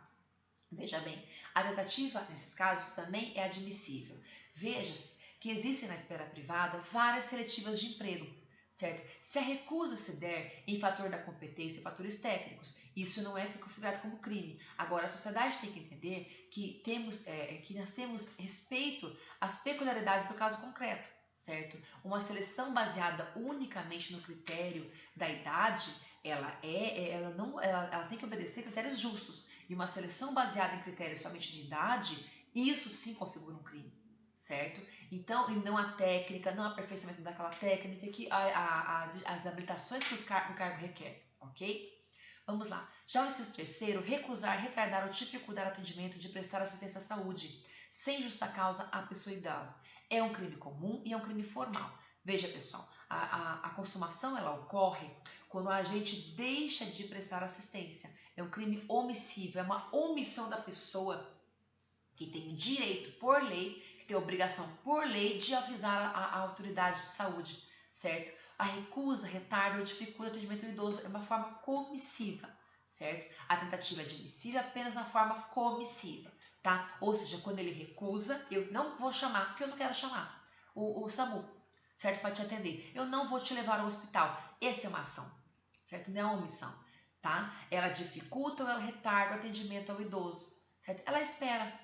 Veja bem, a tentativa, nesses casos, também é admissível. Veja-se que existem na esfera privada várias seletivas de emprego, certo? Se a recusa se der em fator da competência e fatores técnicos, isso não é configurado como crime. Agora, a sociedade tem que entender que nós temos respeito às peculiaridades do caso concreto, certo? Uma seleção baseada unicamente no critério da idade, ela tem que obedecer critérios justos. E uma seleção baseada em critérios somente de idade, isso sim configura um crime. Certo? Então, e não a técnica, não o aperfeiçoamento daquela técnica, as habilitações que o cargo requer, ok? Vamos lá. Já o inciso terceiro, recusar, retardar ou dificultar o atendimento de prestar assistência à saúde, sem justa causa à pessoa idosa. É um crime comum e é um crime formal. Veja, pessoal, a consumação ela ocorre quando a gente deixa de prestar assistência. É um crime omissivo, é uma omissão da pessoa que tem o direito por lei, que tem a obrigação por lei de avisar a autoridade de saúde, certo? A recusa, retardo ou dificulta o atendimento ao idoso é uma forma comissiva, certo? A tentativa é admissível apenas na forma comissiva, tá? Ou seja, quando ele recusa, eu não vou chamar, porque eu não quero chamar o SAMU, certo? Para te atender. Eu não vou te levar ao hospital. Essa é uma ação, certo? Não é uma omissão, tá? Ela dificulta ou ela retarda o atendimento ao idoso, certo? Ela espera.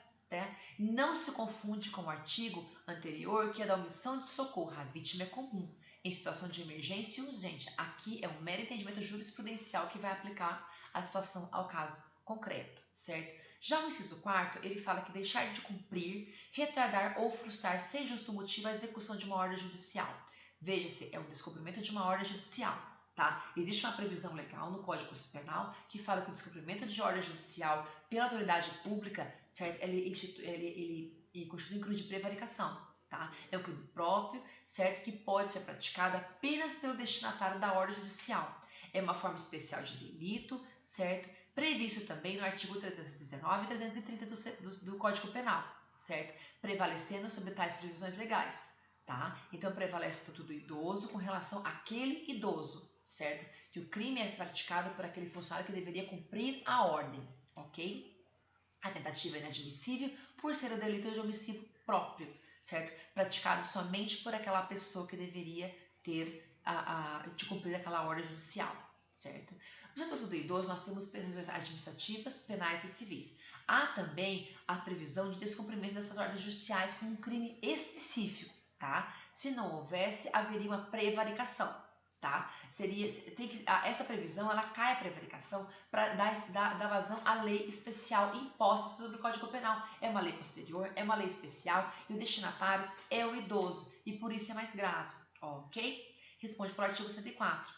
Não se confunde com o artigo anterior, que é da omissão de socorro. A vítima é comum. Em situação de emergência urgente, aqui é um mero entendimento jurisprudencial que vai aplicar a situação ao caso concreto, certo? Já o inciso 4º, ele fala que deixar de cumprir, retardar ou frustrar sem justo motivo a execução de uma ordem judicial. Veja-se, é um descumprimento de uma ordem judicial. Tá? Existe uma previsão legal no Código Penal que fala que o descumprimento de ordem judicial pela autoridade pública, certo? Ele constitui um crime de prevaricação. Tá? É um crime próprio, certo? Que pode ser praticado apenas pelo destinatário da ordem judicial. É uma forma especial de delito, certo? Previsto também no artigo 319 e 330 do Código Penal, certo? Prevalecendo sobre tais previsões legais. Tá? Então prevalece o estatuto do idoso com relação àquele idoso, certo? Que o crime é praticado por aquele funcionário que deveria cumprir a ordem, ok? A tentativa é inadmissível por ser o delito de homicídio próprio, certo? Praticado somente por aquela pessoa que deveria de cumprir aquela ordem judicial, certo? No estatuto do idoso nós temos previsões administrativas, penais e civis. Há também a previsão de descumprimento dessas ordens judiciais como um crime específico, tá? Se não houvesse, haveria uma prevaricação. Tá? Essa previsão ela cai a prevaricação para dar vazão à lei especial imposta pelo Código Penal. É uma lei posterior, é uma lei especial e o destinatário é o idoso e por isso é mais grave, ok? Responde para o artigo 104.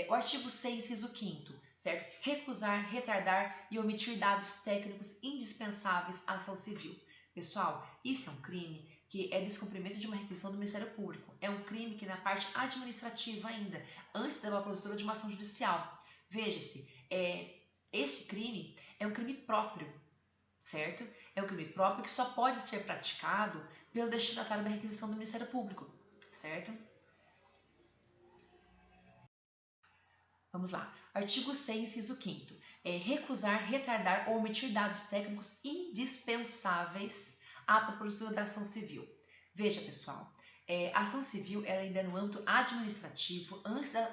O artigo 6, inciso 5º, certo? Recusar, retardar e omitir dados técnicos indispensáveis à ação civil. Pessoal, isso é um crime que é descumprimento de uma requisição do Ministério Público. É um crime que na parte administrativa ainda, antes da propositura de uma ação judicial. Veja-se, este crime é um crime próprio, certo? É um crime próprio que só pode ser praticado pelo destinatário da requisição do Ministério Público, certo? Vamos lá. Artigo 6, inciso 5º. Recusar, retardar ou omitir dados técnicos indispensáveis à propositura da ação civil. Veja, pessoal, a ação civil ela ainda é no âmbito administrativo,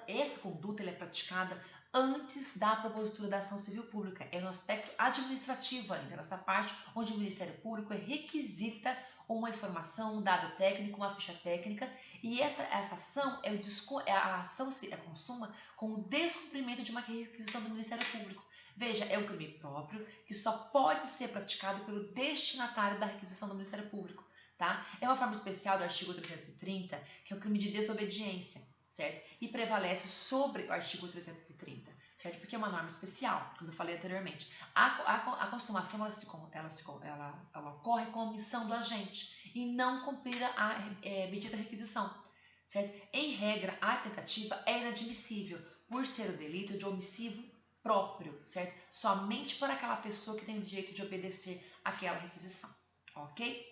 essa conduta ela é praticada antes da propositura da ação civil pública. É no aspecto administrativo ainda, nessa parte onde o Ministério Público requisita uma informação, um dado técnico, uma ficha técnica, e essa ação é consuma com o descumprimento de uma requisição do Ministério Público. Veja, é um crime próprio que só pode ser praticado pelo destinatário da requisição do Ministério Público. tá? É uma forma especial do artigo 330, que é o crime de desobediência, certo? E prevalece sobre o artigo 330, certo? Porque é uma norma especial, como eu falei anteriormente. A consumação, ela ocorre com a omissão do agente e não cumprir a medida da requisição, certo? Em regra, a tentativa é inadmissível por ser o delito de omissivo próprio, certo? Somente por aquela pessoa que tem o direito de obedecer àquela requisição, ok?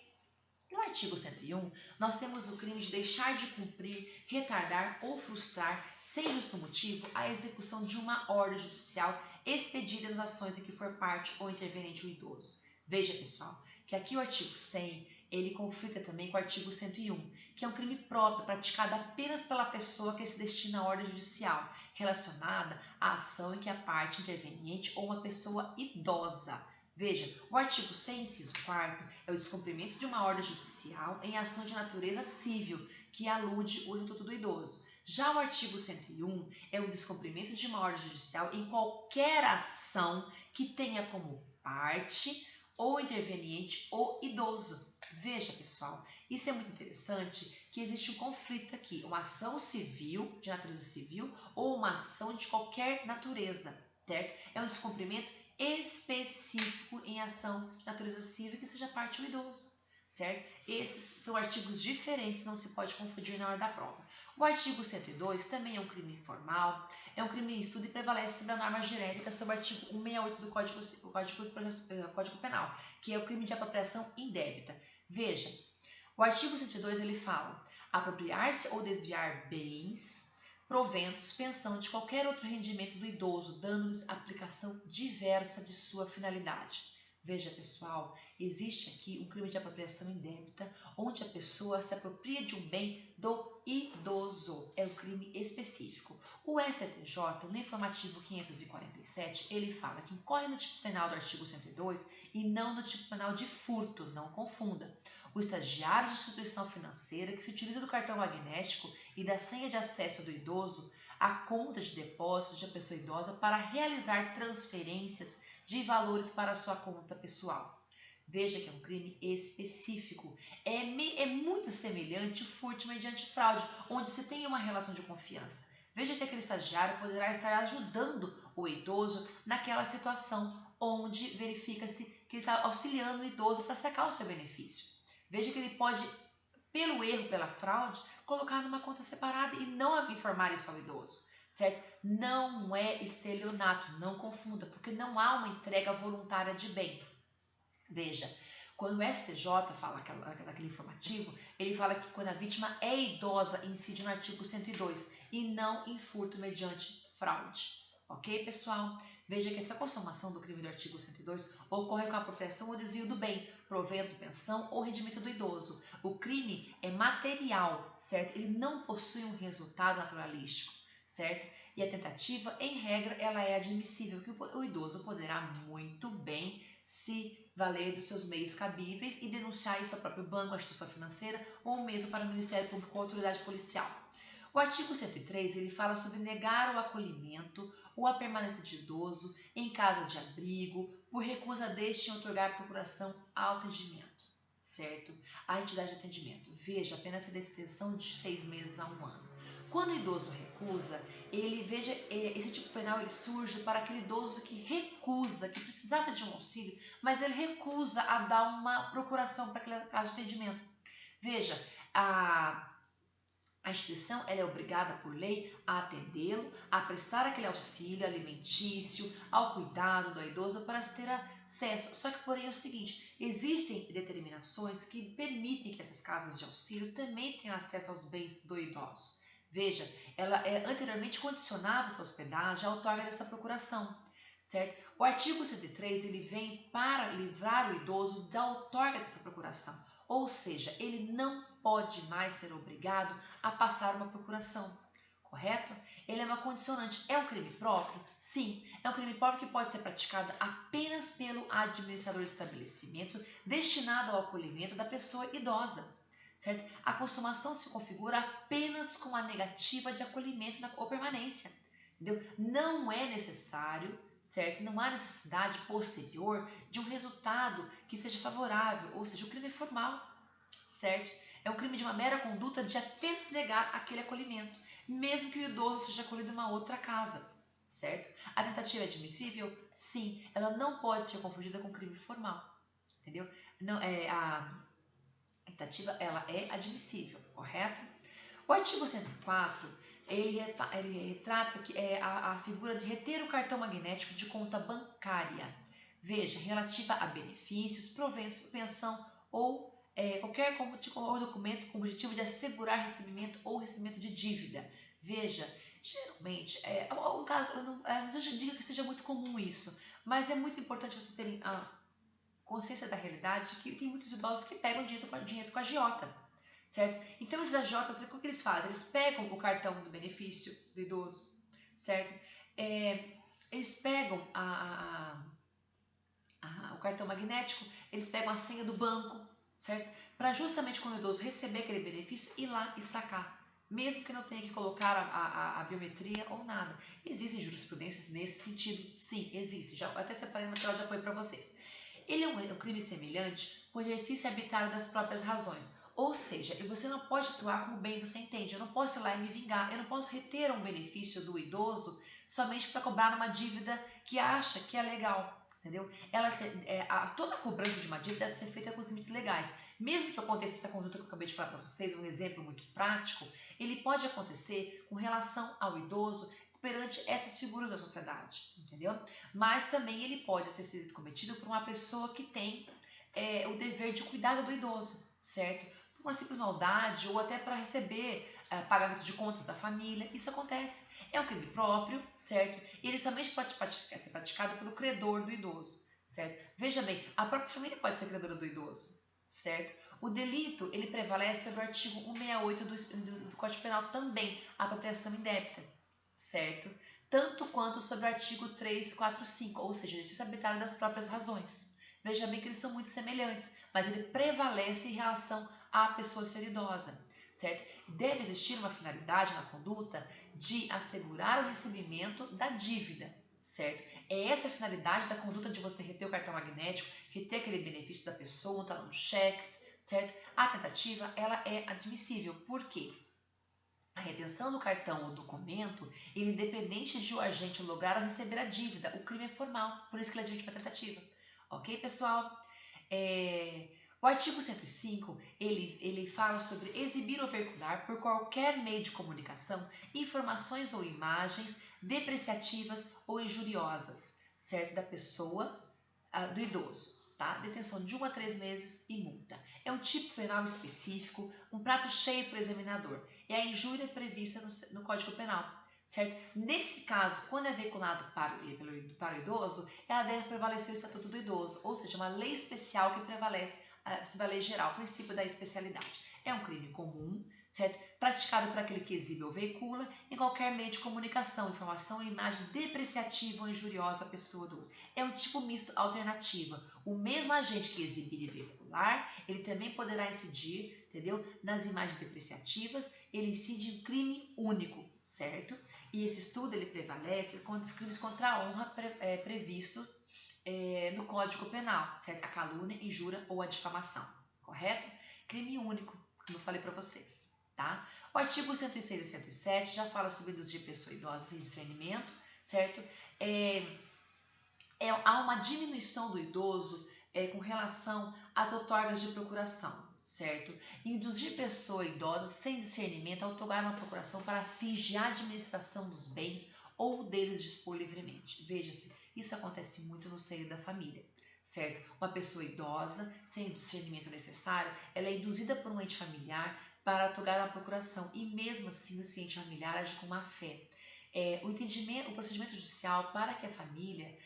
No artigo 101, nós temos o crime de deixar de cumprir, retardar ou frustrar, sem justo motivo, a execução de uma ordem judicial expedida nas ações em que for parte ou interveniente o idoso. Veja, pessoal, que aqui o artigo 100, ele conflita também com o artigo 101, que é um crime próprio praticado apenas pela pessoa que se destina à ordem judicial, relacionada à ação em que a parte interveniente ou uma pessoa idosa. Veja, o artigo 100, inciso 4º, é o descumprimento de uma ordem judicial em ação de natureza civil, que alude o Estatuto do Idoso. Já o artigo 101 é o descumprimento de uma ordem judicial em qualquer ação que tenha como parte ou interveniente o idoso. Veja, pessoal, isso é muito interessante, que existe um conflito aqui, uma ação civil, de natureza civil, ou uma ação de qualquer natureza, certo? É um descumprimento específico em ação de natureza civil que seja parte do idoso, certo? Esses são artigos diferentes, não se pode confundir na hora da prova. O artigo 102 também é um crime formal, é um crime em estudo e prevalece sobre a norma genérica sobre o artigo 168 do Código Penal, que é o crime de apropriação indébita. Veja, o artigo 102 ele fala apropriar-se ou desviar bens, proventos, pensão de qualquer outro rendimento do idoso, dando-lhes aplicação diversa de sua finalidade. Veja, pessoal, existe aqui um crime de apropriação indébita, onde a pessoa se apropria de um bem do idoso. É um crime específico. O STJ, no informativo 547, ele fala que incorre no tipo penal do artigo 102 e não no tipo penal de furto, não confunda. O estagiário de instituição financeira que se utiliza do cartão magnético e da senha de acesso do idoso à conta de depósitos de pessoa idosa para realizar transferências de valores para a sua conta pessoal. Veja que é um crime específico. É muito semelhante ao furto mediante fraude, onde se tem uma relação de confiança. Veja que aquele estagiário poderá estar ajudando o idoso naquela situação onde verifica-se que ele está auxiliando o idoso para sacar o seu benefício. Veja que ele pode, pelo erro, pela fraude, colocar numa conta separada e não informar isso ao idoso, certo? Não é estelionato, não confunda, porque não há uma entrega voluntária de bem. Veja, quando o STJ fala daquele informativo, ele fala que quando a vítima é idosa, incide no artigo 102 e não em furto mediante fraude. Ok, pessoal? Veja que essa consumação do crime do artigo 102 ocorre com a apropriação ou desvio do bem, provento, pensão ou rendimento do idoso. O crime é material, certo? Ele não possui um resultado naturalístico, certo? E a tentativa, em regra, ela é admissível, que o idoso poderá muito bem se valer dos seus meios cabíveis e denunciar isso ao próprio banco, à instituição financeira ou mesmo para o Ministério Público ou autoridade policial. O artigo 103 ele fala sobre negar o acolhimento ou a permanência de idoso em casa de abrigo por recusa deste em otorgar procuração ao atendimento, certo? A entidade de atendimento. Veja, apenas a extensão de 6 meses a 1 ano. Quando o idoso recusa, esse tipo penal ele surge para aquele idoso que recusa, que precisava de um auxílio, mas ele recusa a dar uma procuração para aquele caso de atendimento. Veja, a instituição ela é obrigada por lei a atendê-lo, a prestar aquele auxílio alimentício, ao cuidado do idoso para se ter acesso. Só que, porém, é o seguinte, existem determinações que permitem que essas casas de auxílio também tenham acesso aos bens do idoso. Veja, ela anteriormente condicionava sua hospedagem à outorga dessa procuração, certo? O artigo 103 ele vem para livrar o idoso da outorga dessa procuração, ou seja, ele não pode mais ser obrigado a passar uma procuração, correto? Ele é uma condicionante. É um crime próprio? Sim, é um crime próprio que pode ser praticado apenas pelo administrador do estabelecimento destinado ao acolhimento da pessoa idosa, certo? A consumação se configura apenas com a negativa de acolhimento ou permanência, entendeu? Não é necessário, certo? Não há necessidade posterior de um resultado que seja favorável, ou seja, o crime é formal, certo? É um crime de uma mera conduta de apenas negar aquele acolhimento, mesmo que o idoso seja acolhido em uma outra casa, certo? A tentativa é admissível? Sim, ela não pode ser confundida com crime formal, entendeu? Não, a tentativa ela é admissível, correto? O artigo 104, ele retrata que a figura de reter o cartão magnético de conta bancária. Veja, relativa a benefícios, proventos, pensão ou qualquer documento com o objetivo de assegurar recebimento ou recebimento de dívida. Veja, geralmente, um caso, eu não digo que seja muito comum isso, mas é muito importante vocês terem a consciência da realidade que tem muitos idosos que pegam dinheiro com a agiota, certo? Então, esses agiotas, o que eles fazem? Eles pegam o cartão do benefício do idoso, certo? Eles pegam o cartão magnético, eles pegam a senha do banco, certo? Para justamente quando o idoso receber aquele benefício, ir lá e sacar. Mesmo que não tenha que colocar a biometria ou nada. Existem jurisprudências nesse sentido? Sim, existe. Já até separei um material de apoio para vocês. Ele é um crime semelhante com o exercício arbitrário das próprias razões. Ou seja, você não pode atuar como bem você entende. Eu não posso ir lá e me vingar. Eu não posso reter um benefício do idoso somente para cobrar uma dívida que acha que é legal. Entendeu? Toda a cobrança de uma dívida deve ser feita com os limites legais. Mesmo que aconteça essa conduta que eu acabei de falar para vocês, um exemplo muito prático, ele pode acontecer com relação ao idoso perante essas figuras da sociedade, entendeu? Mas também ele pode ter sido cometido por uma pessoa que tem o dever de cuidado do idoso, certo? Por uma simples maldade ou até para receber pagamento de contas da família, isso acontece. É um crime próprio, certo? E ele também pode ser praticado pelo credor do idoso, certo? Veja bem, a própria família pode ser credora do idoso, certo? O delito, ele prevalece sobre o artigo 168 do Código Penal também, a apropriação indébita, certo? Tanto quanto sobre o artigo 345, ou seja, exercício arbitrário das próprias razões. Veja bem que eles são muito semelhantes, mas ele prevalece em relação à pessoa ser idosa, certo? Deve existir uma finalidade na conduta de assegurar o recebimento da dívida, certo? É essa a finalidade da conduta de você reter o cartão magnético, reter aquele benefício da pessoa, tá nos cheques, certo? A tentativa, ela é admissível. Por quê? A retenção do cartão ou documento, ele é independente de o agente lograr ou receber a dívida. O crime é formal, por isso que ele é admite para tentativa. Ok, pessoal? O artigo 105, ele fala sobre exibir ou veicular por qualquer meio de comunicação informações ou imagens depreciativas ou injuriosas, certo? Da pessoa, do idoso. Tá? Detenção de 1 a 3 meses e multa. É um tipo penal específico, um prato cheio para o examinador. É a injúria prevista no Código Penal, certo? Nesse caso, quando é veiculado para o idoso, ela deve prevalecer o Estatuto do Idoso, ou seja, uma lei especial que prevalece sobre a lei geral, o princípio da especialidade. É um crime comum, certo? Praticado por aquele que exibe ou veicula em qualquer meio de comunicação, informação ou imagem depreciativa ou injuriosa à pessoa do outro. É um tipo misto alternativa. O mesmo agente que exibir e veicular, ele também poderá incidir, entendeu? Nas imagens depreciativas, ele incide em crime único, certo? E esse estudo ele prevalece contra os crimes contra a honra previsto no Código Penal, certo? A calúnia, injúria ou a difamação, correto? Crime único, como eu falei para vocês. Tá? O artigo 106 e 107 já fala sobre induzir pessoa idosa sem discernimento, certo? Há uma diminuição do idoso com relação às outorgas de procuração, certo? Induzir pessoa idosa sem discernimento a outorgar uma procuração para fins de administração dos bens ou deles dispor livremente. Veja-se, isso acontece muito no seio da família, certo? Uma pessoa idosa, sem o discernimento necessário, ela é induzida por um ente familiar para outorgar uma procuração e mesmo assim o ente familiar age com má fé. O procedimento judicial para que a família,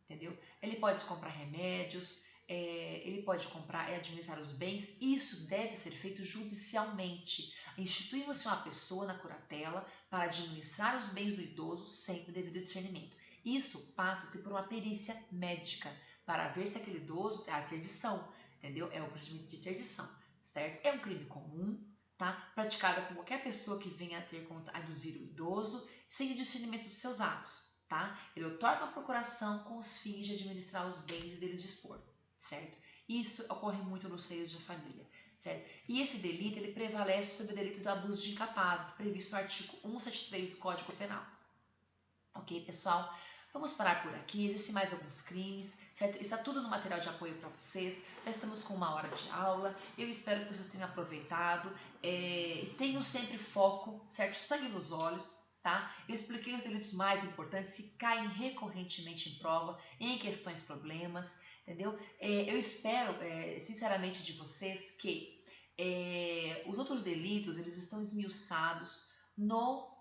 entendeu? Ele pode comprar remédios, ele pode comprar e administrar os bens, isso deve ser feito judicialmente. Instituímos-se uma pessoa na curatela para administrar os bens do idoso sem o devido discernimento. Isso passa-se por uma perícia médica para ver se aquele idoso tem a interdição, entendeu? É o procedimento de interdição, certo? É um crime comum, tá? Praticado por qualquer pessoa que venha a induzir o idoso sem o discernimento dos seus atos, tá? Ele outorga a procuração com os fins de administrar os bens e deles dispor, certo? Isso ocorre muito nos seios de família. certo? E esse delito, ele prevalece sobre o delito do abuso de incapazes, previsto no artigo 173 do Código Penal. Ok, pessoal? Vamos parar por aqui. Existem mais alguns crimes, certo? Está tudo no material de apoio para vocês. Já estamos com 1 hora de aula. Eu espero que vocês tenham aproveitado. Tenham sempre foco, certo? Sangue nos olhos, tá? Eu expliquei os delitos mais importantes que caem recorrentemente em prova, em questões problemas, entendeu? Eu espero, sinceramente, de vocês que os outros delitos, eles estão esmiuçados no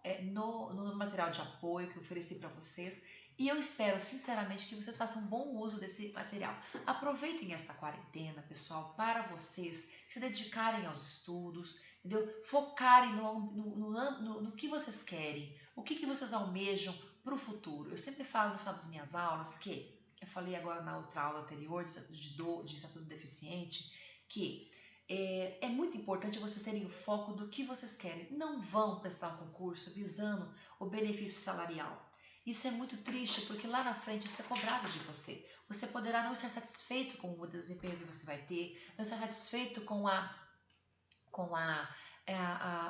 material de apoio que eu ofereci para vocês. E eu espero, sinceramente, que vocês façam bom uso desse material. Aproveitem esta quarentena, pessoal, para vocês se dedicarem aos estudos, entendeu? Focarem no que vocês querem, o que vocês almejam para o futuro. Eu sempre falo no final das minhas aulas que, eu falei agora na outra aula anterior de estatuto deficiente, que é muito importante vocês terem o foco do que vocês querem. Não vão prestar um concurso visando o benefício salarial. Isso é muito triste, porque lá na frente isso é cobrado de você. Você poderá não estar satisfeito com o desempenho que você vai ter, não estar satisfeito com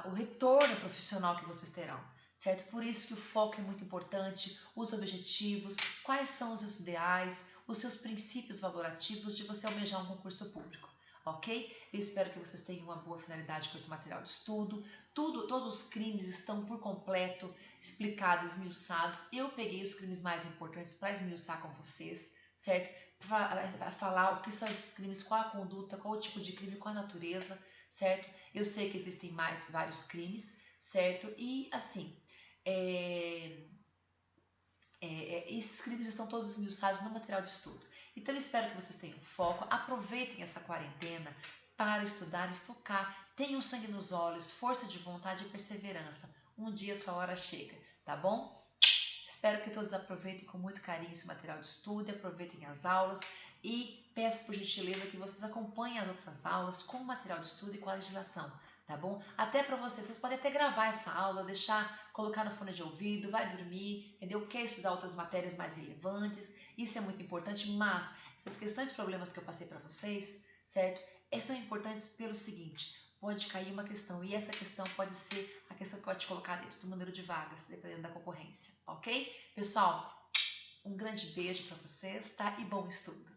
o retorno profissional que vocês terão, certo? Por isso que o foco é muito importante, os objetivos, quais são os seus ideais, os seus princípios valorativos de você almejar um concurso público. Ok? Eu espero que vocês tenham uma boa finalidade com esse material de estudo. Todos os crimes estão por completo explicados, esmiuçados. Eu peguei os crimes mais importantes para esmiuçar com vocês, certo? Para falar o que são esses crimes, qual a conduta, qual o tipo de crime, qual a natureza, certo? Eu sei que existem vários crimes, certo? E assim, esses crimes estão todos esmiuçados no material de estudo. Então, eu espero que vocês tenham foco, aproveitem essa quarentena para estudar e focar, tenham sangue nos olhos, força de vontade e perseverança. Um dia essa hora chega, tá bom? Espero que todos aproveitem com muito carinho esse material de estudo, aproveitem as aulas e peço por gentileza que vocês acompanhem as outras aulas com o material de estudo e com a legislação, tá bom? Até para vocês podem até gravar essa aula, colocar no fone de ouvido, vai dormir, entendeu? Quer estudar outras matérias mais relevantes, isso é muito importante, mas essas questões e problemas que eu passei para vocês, certo? São importantes pelo seguinte, pode cair uma questão e essa questão pode ser a questão que vai te colocar dentro do número de vagas, dependendo da concorrência, ok? Pessoal, um grande beijo para vocês, tá? E bom estudo!